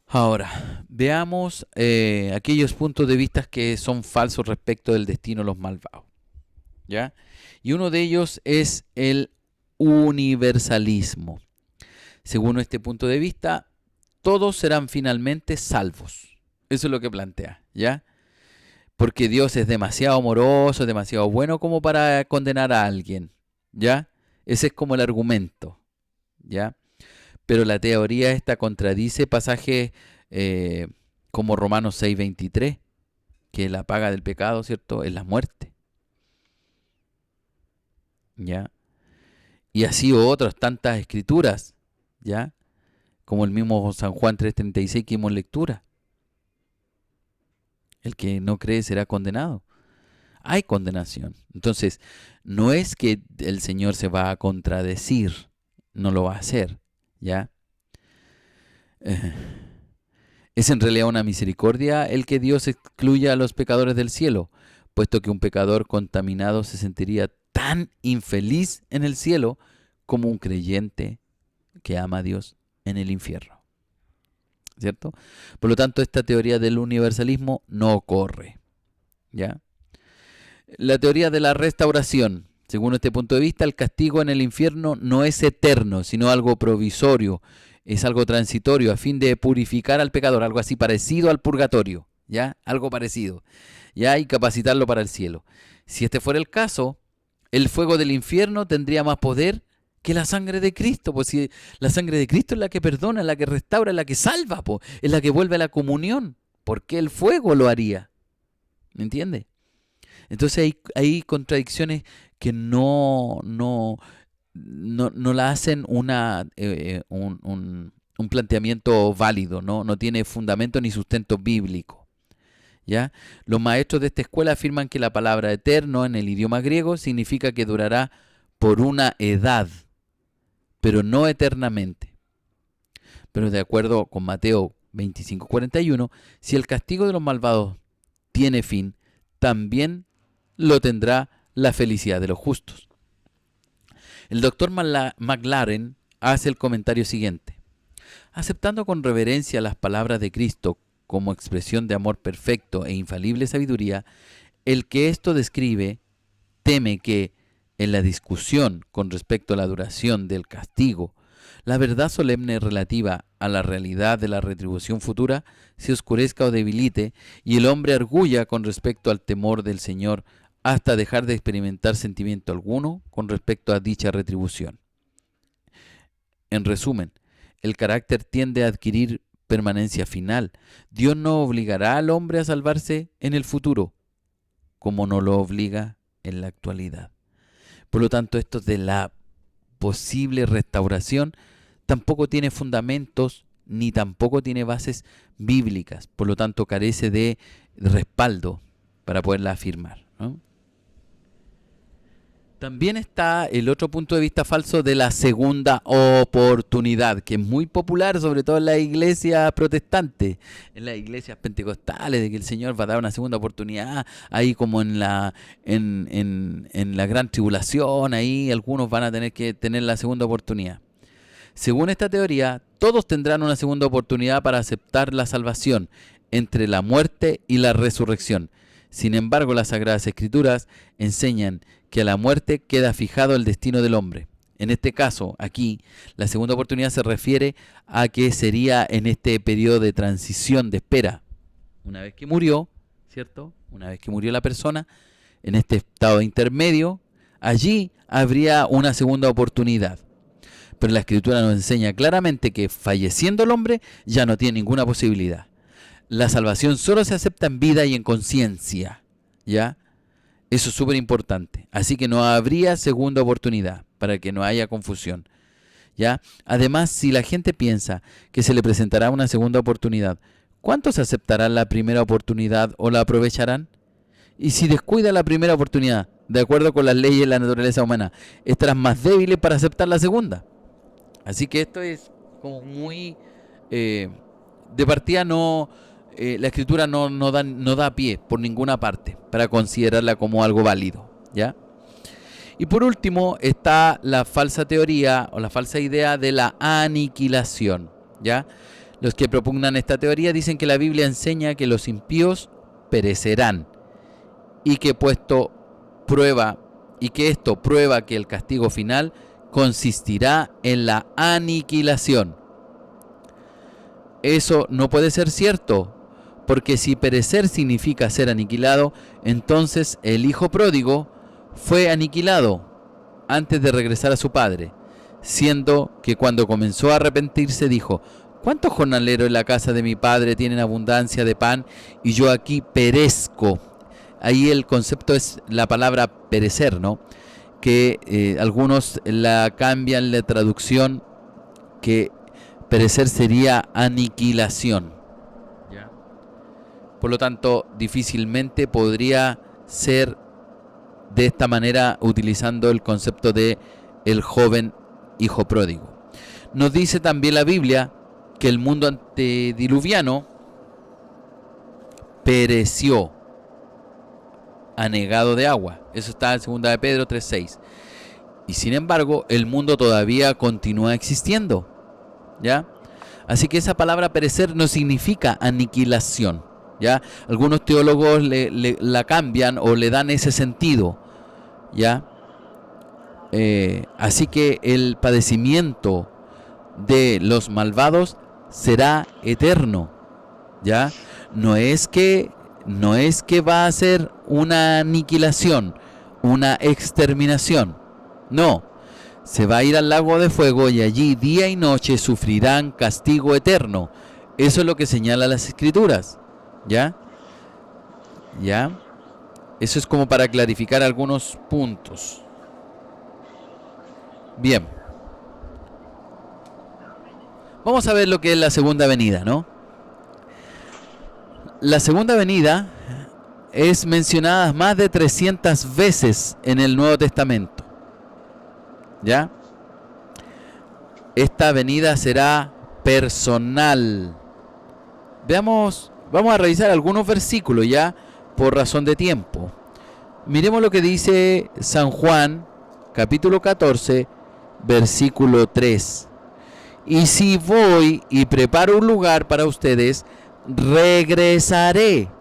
Ahora, veamos aquellos puntos de vista que son falsos respecto del destino de los malvados. ¿Ya? Y uno de ellos es el universalismo. Según este punto de vista, todos serán finalmente salvos. Eso es lo que plantea, ¿ya? Porque Dios es demasiado amoroso, demasiado bueno como para condenar a alguien, ¿ya? Ese es como el argumento, ¿ya? Pero la teoría esta contradice pasajes como Romanos 6:23, que la paga del pecado, ¿cierto?, es la muerte, ¿ya? Y así otras tantas escrituras, ¿ya? Como el mismo San Juan 3:36 que hemos lectura. El que no cree será condenado. Hay condenación. Entonces, no es que el Señor se va a contradecir, no lo va a hacer, ¿ya? Es en realidad una misericordia el que Dios excluya a los pecadores del cielo, puesto que un pecador contaminado se sentiría tan infeliz en el cielo como un creyente que ama a Dios en el infierno, ¿cierto? Por lo tanto, esta teoría del universalismo no ocurre, ¿ya? La teoría de la restauración. Según este punto de vista, el castigo en el infierno no es eterno, sino algo provisorio, es algo transitorio a fin de purificar al pecador, algo así parecido al purgatorio, ¿ya? Algo parecido, ¿ya? Y capacitarlo para el cielo. Si este fuera el caso, el fuego del infierno tendría más poder que la sangre de Cristo, pues si la sangre de Cristo es la que perdona, es la que restaura, es la que salva, pues, es la que vuelve a la comunión. ¿Por qué el fuego lo haría? ¿Me entiende? Entonces hay contradicciones que no la hacen un planteamiento válido, no tiene fundamento ni sustento bíblico, ¿ya? Los maestros de esta escuela afirman que la palabra eterno en el idioma griego significa que durará por una edad, pero no eternamente. Pero de acuerdo con Mateo 25:41, si el castigo de los malvados tiene fin, también lo tendrá la felicidad de los justos. El doctor McLaren hace el comentario siguiente: aceptando con reverencia las palabras de Cristo como expresión de amor perfecto e infalible sabiduría, el que esto describe teme que, en la discusión con respecto a la duración del castigo, la verdad solemne relativa a la realidad de la retribución futura se oscurezca o debilite y el hombre arguya con respecto al temor del Señor hasta dejar de experimentar sentimiento alguno con respecto a dicha retribución. En resumen, el carácter tiende a adquirir permanencia final. Dios no obligará al hombre a salvarse en el futuro, como no lo obliga en la actualidad. Por lo tanto, esto de la posible restauración tampoco tiene fundamentos ni tampoco tiene bases bíblicas. Por lo tanto, carece de respaldo para poderla afirmar, ¿no? También está el otro punto de vista falso de la segunda oportunidad, que es muy popular, sobre todo en las iglesias protestantes, en las iglesias pentecostales, de que el Señor va a dar una segunda oportunidad, ahí como en la gran tribulación, ahí algunos van a tener que tener la segunda oportunidad. Según esta teoría, todos tendrán una segunda oportunidad para aceptar la salvación entre la muerte y la resurrección. Sin embargo, las Sagradas Escrituras enseñan que a la muerte queda fijado el destino del hombre. En este caso, aquí, la segunda oportunidad se refiere a que sería en este periodo de transición, de espera. Una vez que murió, ¿cierto? Una vez que murió la persona, en este estado intermedio, allí habría una segunda oportunidad. Pero la Escritura nos enseña claramente que falleciendo el hombre ya no tiene ninguna posibilidad. La salvación solo se acepta en vida y en conciencia, ¿ya? Eso es súper importante. Así que no habría segunda oportunidad, para que no haya confusión, ¿ya? Además, si la gente piensa que se le presentará una segunda oportunidad ¿cuántos aceptarán la primera oportunidad o la aprovecharán? Y si descuida la primera oportunidad, de acuerdo con las leyes de la naturaleza humana, estarán más débiles para aceptar la segunda. Así que esto es como muy... de partida no... la escritura no da pie por ninguna parte para considerarla como algo válido, ¿ya? Y por último está la falsa teoría o la falsa idea de la aniquilación, ¿ya? Los que propugnan esta teoría dicen que la Biblia enseña que los impíos perecerán y que esto prueba que el castigo final consistirá en la aniquilación. Eso no puede ser cierto, porque si perecer significa ser aniquilado, entonces el hijo pródigo fue aniquilado antes de regresar a su padre, siendo que cuando comenzó a arrepentirse dijo: ¿cuántos jornaleros en la casa de mi padre tienen abundancia de pan y yo aquí perezco? Ahí el concepto es la palabra perecer, ¿no? Que algunos la cambian la traducción, que perecer sería aniquilación, ¿ya? Por lo tanto, difícilmente podría ser de esta manera, utilizando el concepto de el joven hijo pródigo. Nos dice también la Biblia que el mundo antediluviano pereció anegado de agua. Eso está en 2 de Pedro 3:6. Y sin embargo, el mundo todavía continúa existiendo, ¿ya? Así que esa palabra perecer no significa aniquilación, ¿ya? Algunos teólogos la cambian o le dan ese sentido, ¿ya? Así que el padecimiento de los malvados será eterno, ¿ya? No es que va a ser una aniquilación, una exterminación. No, se va a ir al lago de fuego y allí día y noche sufrirán castigo eterno. Eso es lo que señala las Escrituras, ¿ya? ¿Ya? Eso es como para clarificar algunos puntos. Bien. Vamos a ver lo que es la segunda venida, ¿no? La segunda venida es mencionada más de 300 veces en el Nuevo Testamento, ¿ya? Esta venida será personal. Vamos a revisar algunos versículos ya, por razón de tiempo. Miremos lo que dice San Juan, capítulo 14, versículo 3. Y si voy y preparo un lugar para ustedes, regresaré,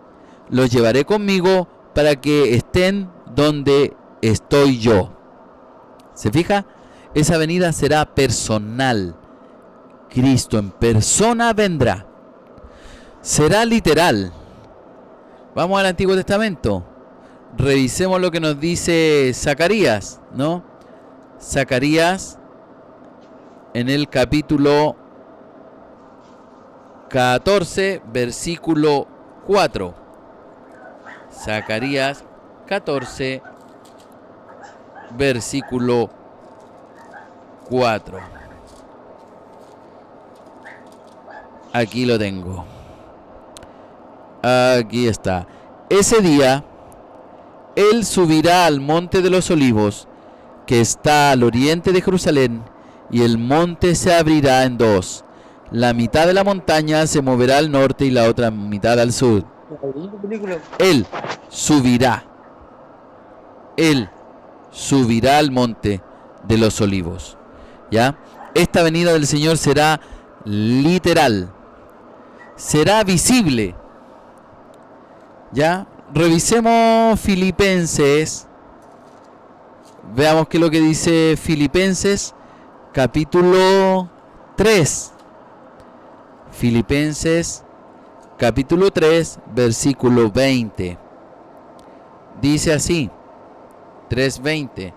los llevaré conmigo para que estén donde estoy yo. ¿Se fija? Esa venida será personal. Cristo en persona vendrá. Será literal. Vamos al Antiguo Testamento. Revisemos lo que nos dice Zacarías, ¿no? Zacarías en el capítulo 14, versículo 4. Zacarías 14, versículo 4. Aquí lo tengo. Aquí está. Ese día, él subirá al monte de los olivos, que está al oriente de Jerusalén, y el monte se abrirá en dos. La mitad de la montaña se moverá al norte y la otra mitad al sur. Él subirá. Él subirá al monte de los olivos. ¿Ya? Esta venida del Señor será literal. Será visible. ¿Ya? Revisemos Filipenses. Veamos qué es lo que dice Filipenses, capítulo 3. Filipenses, capítulo 3, versículo 20. Dice así, 3:20.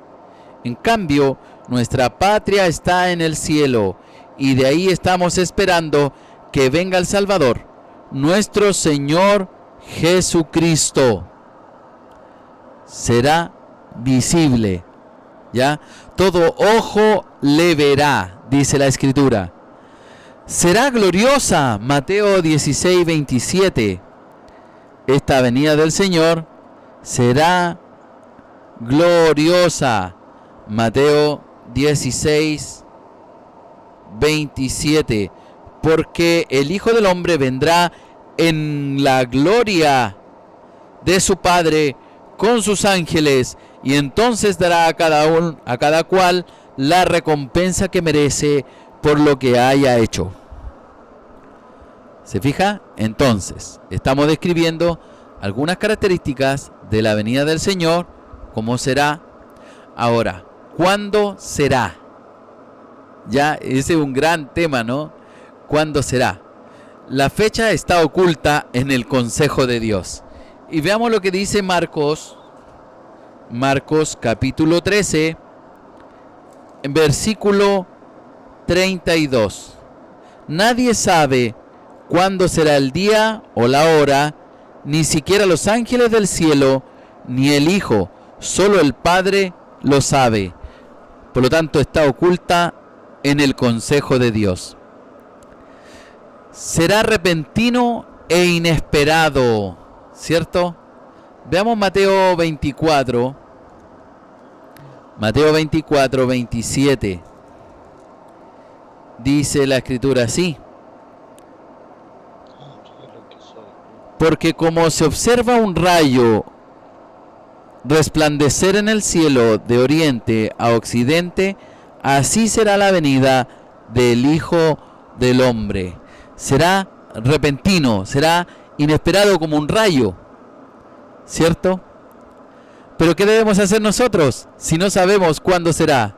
En cambio, nuestra patria está en el cielo, y de ahí estamos esperando que venga el Salvador, nuestro Señor Jesucristo. Será visible, ¿ya? Todo ojo le verá, dice la Escritura. Será gloriosa, Mateo 16, 27. Esta venida del Señor será gloriosa, Mateo 16, 27. Porque el Hijo del Hombre vendrá en la gloria de su Padre con sus ángeles, y entonces dará a cada cual la recompensa que merece por lo que haya hecho. ¿Se fija? Entonces, estamos describiendo algunas características de la venida del Señor, cómo será. Ahora, ¿cuándo será? Ya, ese es un gran tema, ¿no? ¿Cuándo será? La fecha está oculta en el consejo de Dios. Y veamos lo que dice Marcos capítulo 13, en versículo 32. Nadie sabe cuándo será el día o la hora, ni siquiera los ángeles del cielo, ni el Hijo, solo el Padre lo sabe. Por lo tanto, está oculta en el consejo de Dios. Será repentino e inesperado, ¿cierto? Veamos Mateo 24. Mateo 24, 27. Dice la Escritura así: porque como se observa un rayo resplandecer en el cielo de oriente a occidente, así será la venida del Hijo del Hombre. Será repentino, será inesperado como un rayo, ¿cierto? Pero ¿qué debemos hacer nosotros si no sabemos cuándo será?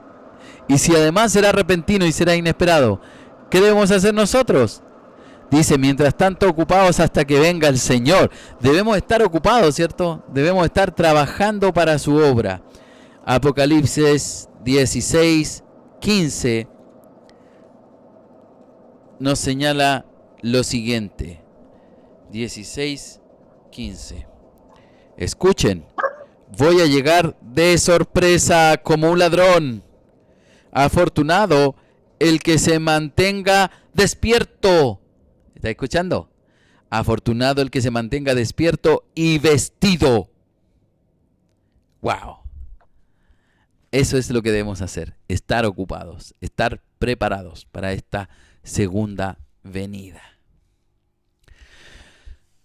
Y si además será repentino y será inesperado, ¿qué debemos hacer nosotros? Dice, mientras tanto ocupados hasta que venga el Señor. Debemos estar ocupados, ¿cierto? Debemos estar trabajando para su obra. Apocalipsis 16, 15 nos señala lo siguiente. 16, 15. Escuchen, voy a llegar de sorpresa como un ladrón. Afortunado el que se mantenga despierto. ¿Está escuchando? Afortunado el que se mantenga despierto y vestido. ¡Wow! Eso es lo que debemos hacer. Estar ocupados, estar preparados para esta segunda venida.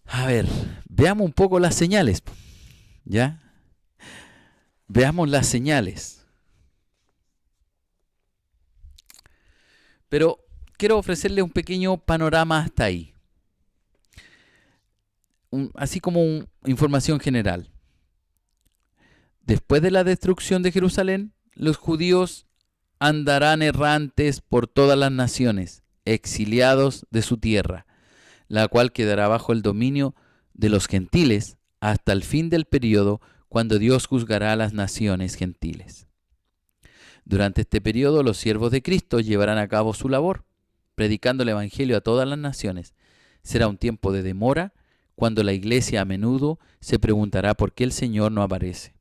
A ver, veamos un poco las señales. ¿Ya? Veamos las señales. Pero quiero ofrecerle un pequeño panorama hasta ahí. Así como información general. Después de la destrucción de Jerusalén, los judíos andarán errantes por todas las naciones, exiliados de su tierra, la cual quedará bajo el dominio de los gentiles hasta el fin del período, cuando Dios juzgará a las naciones gentiles. Durante este periodo, los siervos de Cristo llevarán a cabo su labor, predicando el Evangelio a todas las naciones. Será un tiempo de demora, cuando la iglesia a menudo se preguntará por qué el Señor no aparece.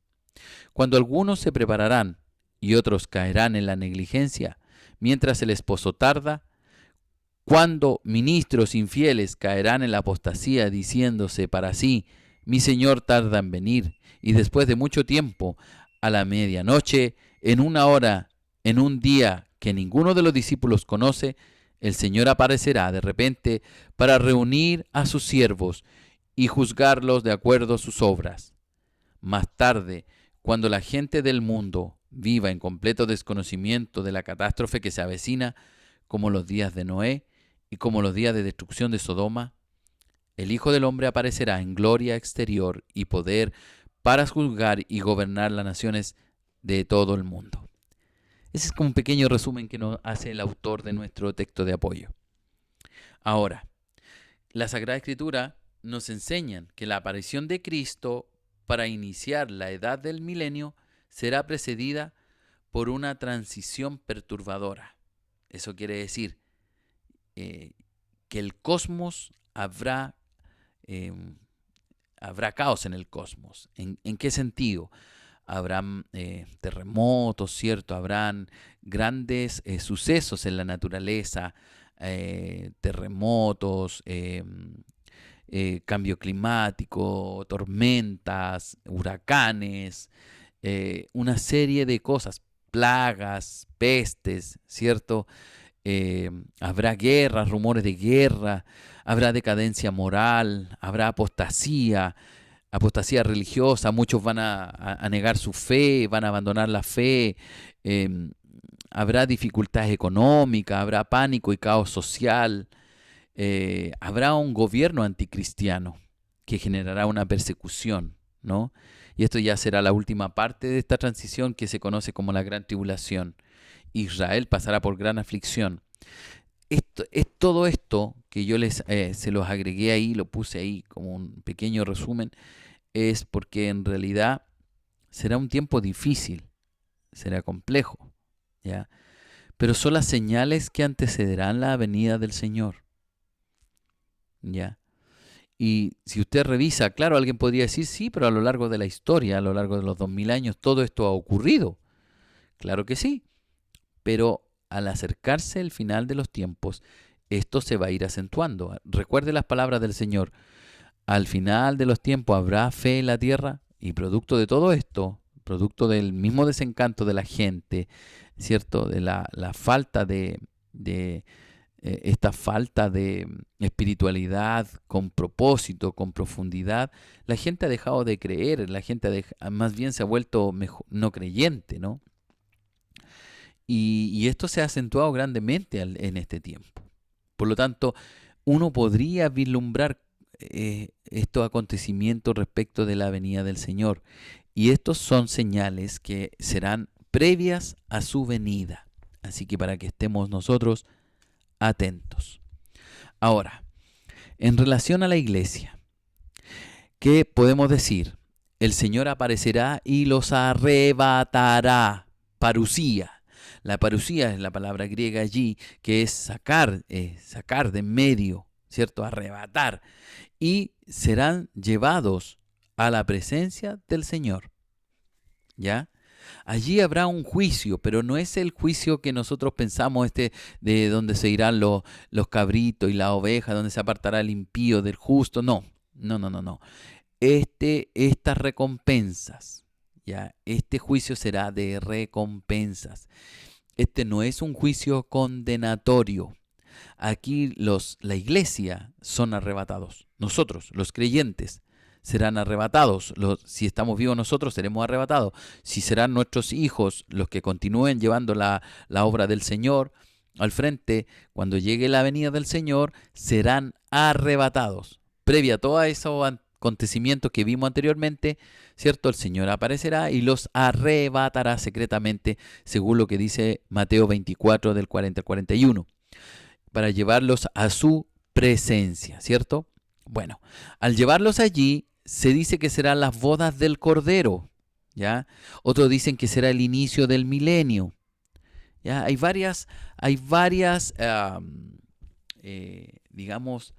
Cuando algunos se prepararán y otros caerán en la negligencia, mientras el esposo tarda, cuando ministros infieles caerán en la apostasía diciéndose para sí, mi Señor tarda en venir, y después de mucho tiempo, a la medianoche, en una hora, en un día que ninguno de los discípulos conoce, el Señor aparecerá de repente para reunir a sus siervos y juzgarlos de acuerdo a sus obras. Más tarde, cuando la gente del mundo viva en completo desconocimiento de la catástrofe que se avecina, como los días de Noé y como los días de destrucción de Sodoma, el Hijo del Hombre aparecerá en gloria exterior y poder para juzgar y gobernar las naciones de todo el mundo. Ese es como un pequeño resumen que nos hace el autor de nuestro texto de apoyo. Ahora, la Sagrada Escritura nos enseña que la aparición de Cristo para iniciar la edad del milenio será precedida por una transición perturbadora. Eso quiere decir que el cosmos habrá caos en el cosmos. ¿En qué sentido? Habrán terremotos, ¿cierto? Habrán grandes sucesos en la naturaleza, terremotos, cambio climático, tormentas, huracanes, una serie de cosas, plagas, pestes, ¿cierto? Habrá guerras, rumores de guerra, habrá decadencia moral, habrá apostasía religiosa, muchos van a negar su fe, van a abandonar la fe, eh, habrá dificultades económicas, habrá pánico y caos social, habrá un gobierno anticristiano que generará una persecución, ¿no? Y esto ya será la última parte de esta transición que se conoce como la Gran Tribulación. Israel pasará por gran aflicción. Todo esto que yo se los agregué ahí, lo puse ahí como un pequeño resumen, es porque en realidad será un tiempo difícil, será complejo, ¿ya? Pero son las señales que antecederán la venida del Señor, ¿ya? Y si usted revisa, claro, alguien podría decir, sí, pero a lo largo de la historia, a lo largo de los 2000 años, todo esto ha ocurrido. Claro que sí, pero al acercarse el final de los tiempos, esto se va a ir acentuando. Recuerde las palabras del Señor. Al final de los tiempos habrá fe en la tierra y producto de todo esto, producto del mismo desencanto de la gente, ¿cierto? De la falta de esta falta de espiritualidad con propósito, con profundidad, la gente ha dejado de creer, la gente más bien se ha vuelto no creyente, ¿no? Y esto se ha acentuado grandemente en este tiempo. Por lo tanto, uno podría vislumbrar estos acontecimientos respecto de la venida del Señor. Y estos son señales que serán previas a su venida. Así que para que estemos nosotros atentos. Ahora, en relación a la iglesia, ¿qué podemos decir? El Señor aparecerá y los arrebatará. Parusía. La parusía es la palabra griega allí, que es sacar de en medio, ¿cierto? Arrebatar. Y serán llevados a la presencia del Señor. ¿Ya? Allí habrá un juicio, pero no es el juicio que nosotros pensamos, de donde se irán los cabritos y la oveja, donde se apartará el impío del justo. No, no, no, no, no. Estas recompensas, ¿ya? Este juicio será de recompensas. Este no es un juicio condenatorio. Aquí la iglesia son arrebatados. Nosotros, los creyentes, serán arrebatados. Si estamos vivos nosotros, seremos arrebatados. Si serán nuestros hijos los que continúen llevando la obra del Señor al frente, cuando llegue la venida del Señor, serán arrebatados. Previa a todos esos acontecimientos que vimos anteriormente, ¿cierto? El Señor aparecerá y los arrebatará secretamente, según lo que dice Mateo 24, del 40 al 41, para llevarlos a su presencia, ¿cierto? Bueno, al llevarlos allí, se dice que serán las bodas del Cordero, ¿ya? Otros dicen que será el inicio del milenio, ¿ya? Hay varias digamos,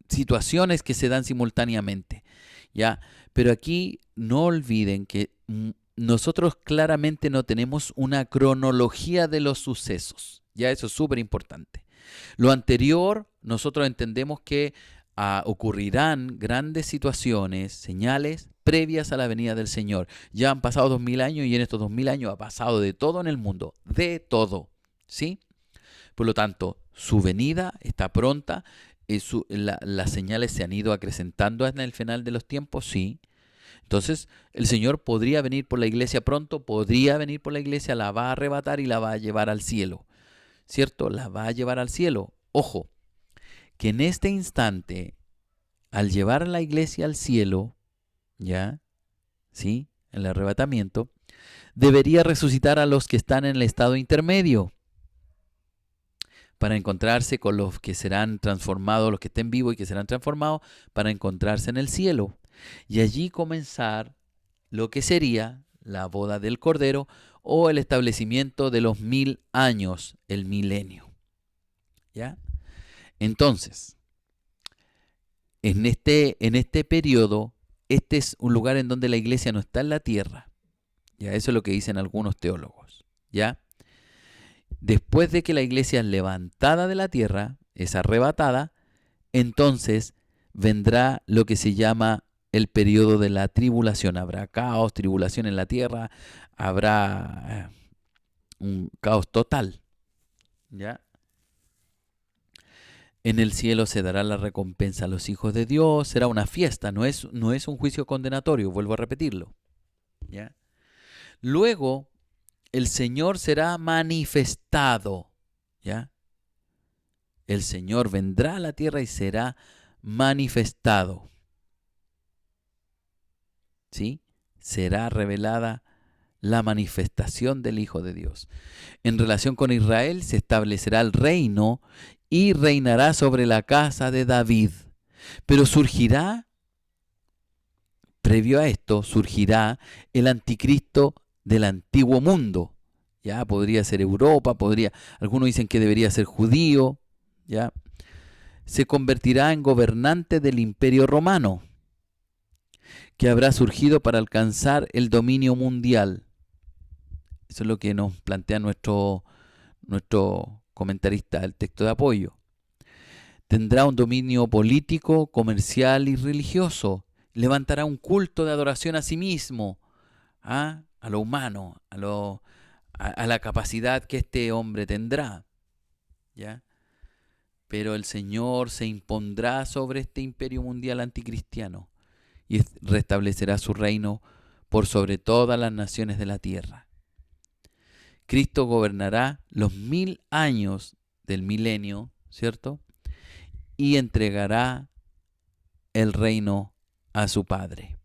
situaciones que se dan simultáneamente, ¿ya? Pero aquí no olviden que nosotros claramente no tenemos una cronología de los sucesos, ya eso es súper importante. Lo anterior, nosotros entendemos que ocurrirán grandes situaciones, señales previas a la venida del Señor. Ya han pasado 2000 años y en estos 2000 años ha pasado de todo en el mundo, de todo, ¿sí? Por lo tanto, su venida está pronta. Las señales se han ido acrecentando en el final de los tiempos, sí. Entonces, el Señor podría venir por la iglesia pronto, podría venir por la iglesia, la va a arrebatar y la va a llevar al cielo, ¿cierto? La va a llevar al cielo. Ojo, que en este instante, al llevar a la iglesia al cielo, ¿ya? ¿Sí? El arrebatamiento, debería resucitar a los que están en el estado intermedio, para encontrarse con los que serán transformados, los que estén vivos y que serán transformados, para encontrarse en el cielo. Y allí comenzar lo que sería la boda del Cordero o el establecimiento de los 1000 años, el milenio. ¿Ya? Entonces, en este periodo, este es un lugar en donde la iglesia no está en la tierra. ¿Ya? Eso es lo que dicen algunos teólogos. ¿Ya? Después de que la iglesia es levantada de la tierra, es arrebatada, entonces vendrá lo que se llama el periodo de la tribulación. Habrá caos, tribulación en la tierra, habrá un caos total. ¿Ya? En el cielo se dará la recompensa a los hijos de Dios, será una fiesta, no es un juicio condenatorio, vuelvo a repetirlo. ¿Ya? Luego, el Señor será manifestado. ¿Ya? El Señor vendrá a la tierra y será manifestado. ¿Sí? Será revelada la manifestación del Hijo de Dios. En relación con Israel se establecerá el reino y reinará sobre la casa de David. Pero surgirá, previo a esto, surgirá el anticristo del antiguo mundo. Ya podría ser Europa, algunos dicen que debería ser judío, ya. Se convertirá en gobernante del Imperio Romano, que habrá surgido para alcanzar el dominio mundial. Eso es lo que nos plantea nuestro comentarista del texto de apoyo. Tendrá un dominio político, comercial y religioso. Levantará un culto de adoración a sí mismo, a lo humano, a la capacidad que este hombre tendrá. ¿Ya? Pero el Señor se impondrá sobre este imperio mundial anticristiano y restablecerá su reino por sobre todas las naciones de la tierra. Cristo gobernará los 1000 años del milenio, ¿cierto? Y entregará el reino a su Padre.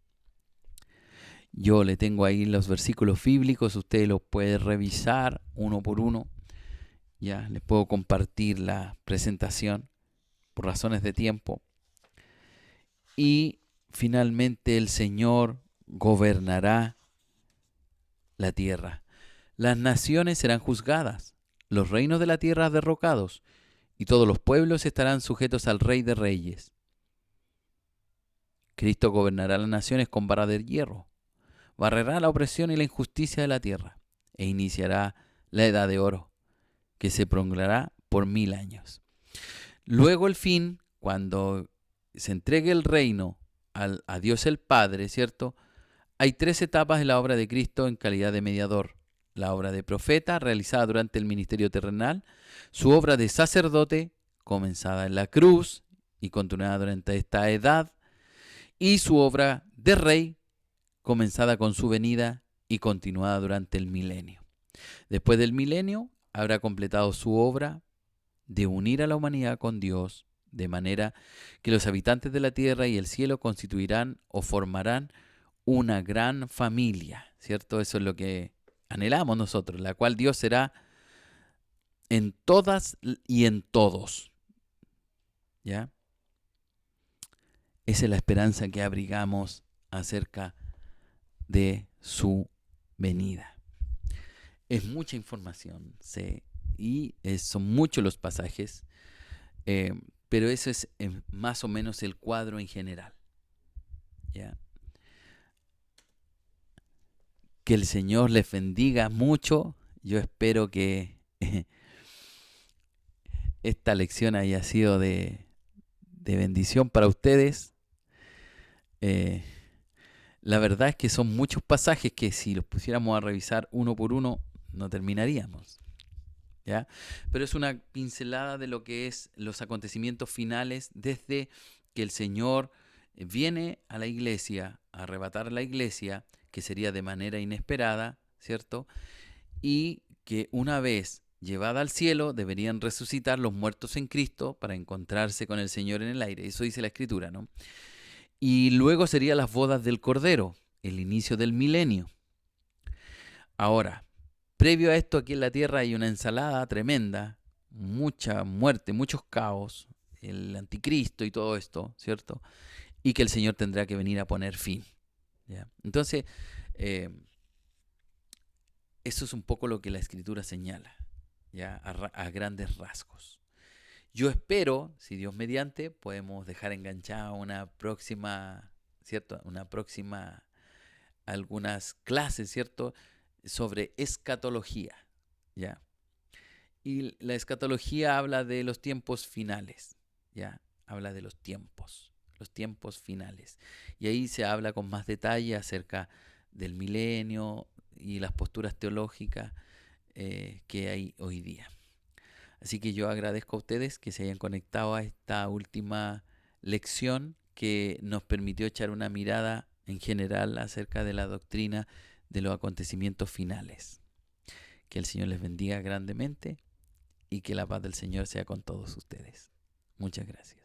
Yo le tengo ahí los versículos bíblicos, usted los puede revisar uno por uno. Ya les puedo compartir la presentación por razones de tiempo. Y finalmente el Señor gobernará la tierra. Las naciones serán juzgadas, los reinos de la tierra derrocados, y todos los pueblos estarán sujetos al Rey de Reyes. Cristo gobernará las naciones con vara de hierro, barrerá la opresión y la injusticia de la tierra, e iniciará la edad de oro, que se prolongará por 1000 años. Luego el fin, cuando se entregue el reino a Dios el Padre, ¿cierto? Hay 3 etapas de la obra de Cristo en calidad de mediador. La obra de profeta, realizada durante el ministerio terrenal, su obra de sacerdote, comenzada en la cruz y continuada durante esta edad, y su obra de rey, comenzada con su venida y continuada durante el milenio. Después del milenio, habrá completado su obra de unir a la humanidad con Dios, de manera que los habitantes de la tierra y el cielo constituirán o formarán una gran familia, ¿cierto? Eso es lo que anhelamos nosotros, la cual Dios será en todas y en todos. ¿Ya? Esa es la esperanza que abrigamos acerca de su venida. Es mucha información, sí, y son muchos los pasajes, pero eso es más o menos el cuadro en general. ¿Ya? Que el Señor les bendiga mucho. Yo espero que esta lección haya sido de bendición para ustedes. La verdad es que son muchos pasajes que si los pusiéramos a revisar uno por uno no terminaríamos. ¿Ya? Pero es una pincelada de lo que es los acontecimientos finales desde que el Señor viene a la iglesia, a arrebatar a la iglesia, que sería de manera inesperada, ¿cierto? Y que una vez llevada al cielo deberían resucitar los muertos en Cristo para encontrarse con el Señor en el aire. Eso dice la Escritura, ¿no? Y luego serían las bodas del Cordero, el inicio del milenio. Ahora, previo a esto, aquí en la tierra hay una ensalada tremenda, mucha muerte, muchos caos, el anticristo y todo esto, ¿cierto? Y que el Señor tendrá que venir a poner fin. ¿Ya? Entonces, eso es un poco lo que la Escritura señala, ¿ya? A grandes rasgos. Yo espero, si Dios mediante, podemos dejar enganchada una próxima, ¿cierto? Algunas clases, ¿cierto? Sobre escatología, ¿ya? Y la escatología habla de los tiempos finales, ¿ya? Habla de los tiempos finales. Y ahí se habla con más detalle acerca del milenio y las posturas teológicas que hay hoy día. Así que yo agradezco a ustedes que se hayan conectado a esta última lección que nos permitió echar una mirada en general acerca de la doctrina de los acontecimientos finales. Que el Señor les bendiga grandemente y que la paz del Señor sea con todos ustedes. Muchas gracias.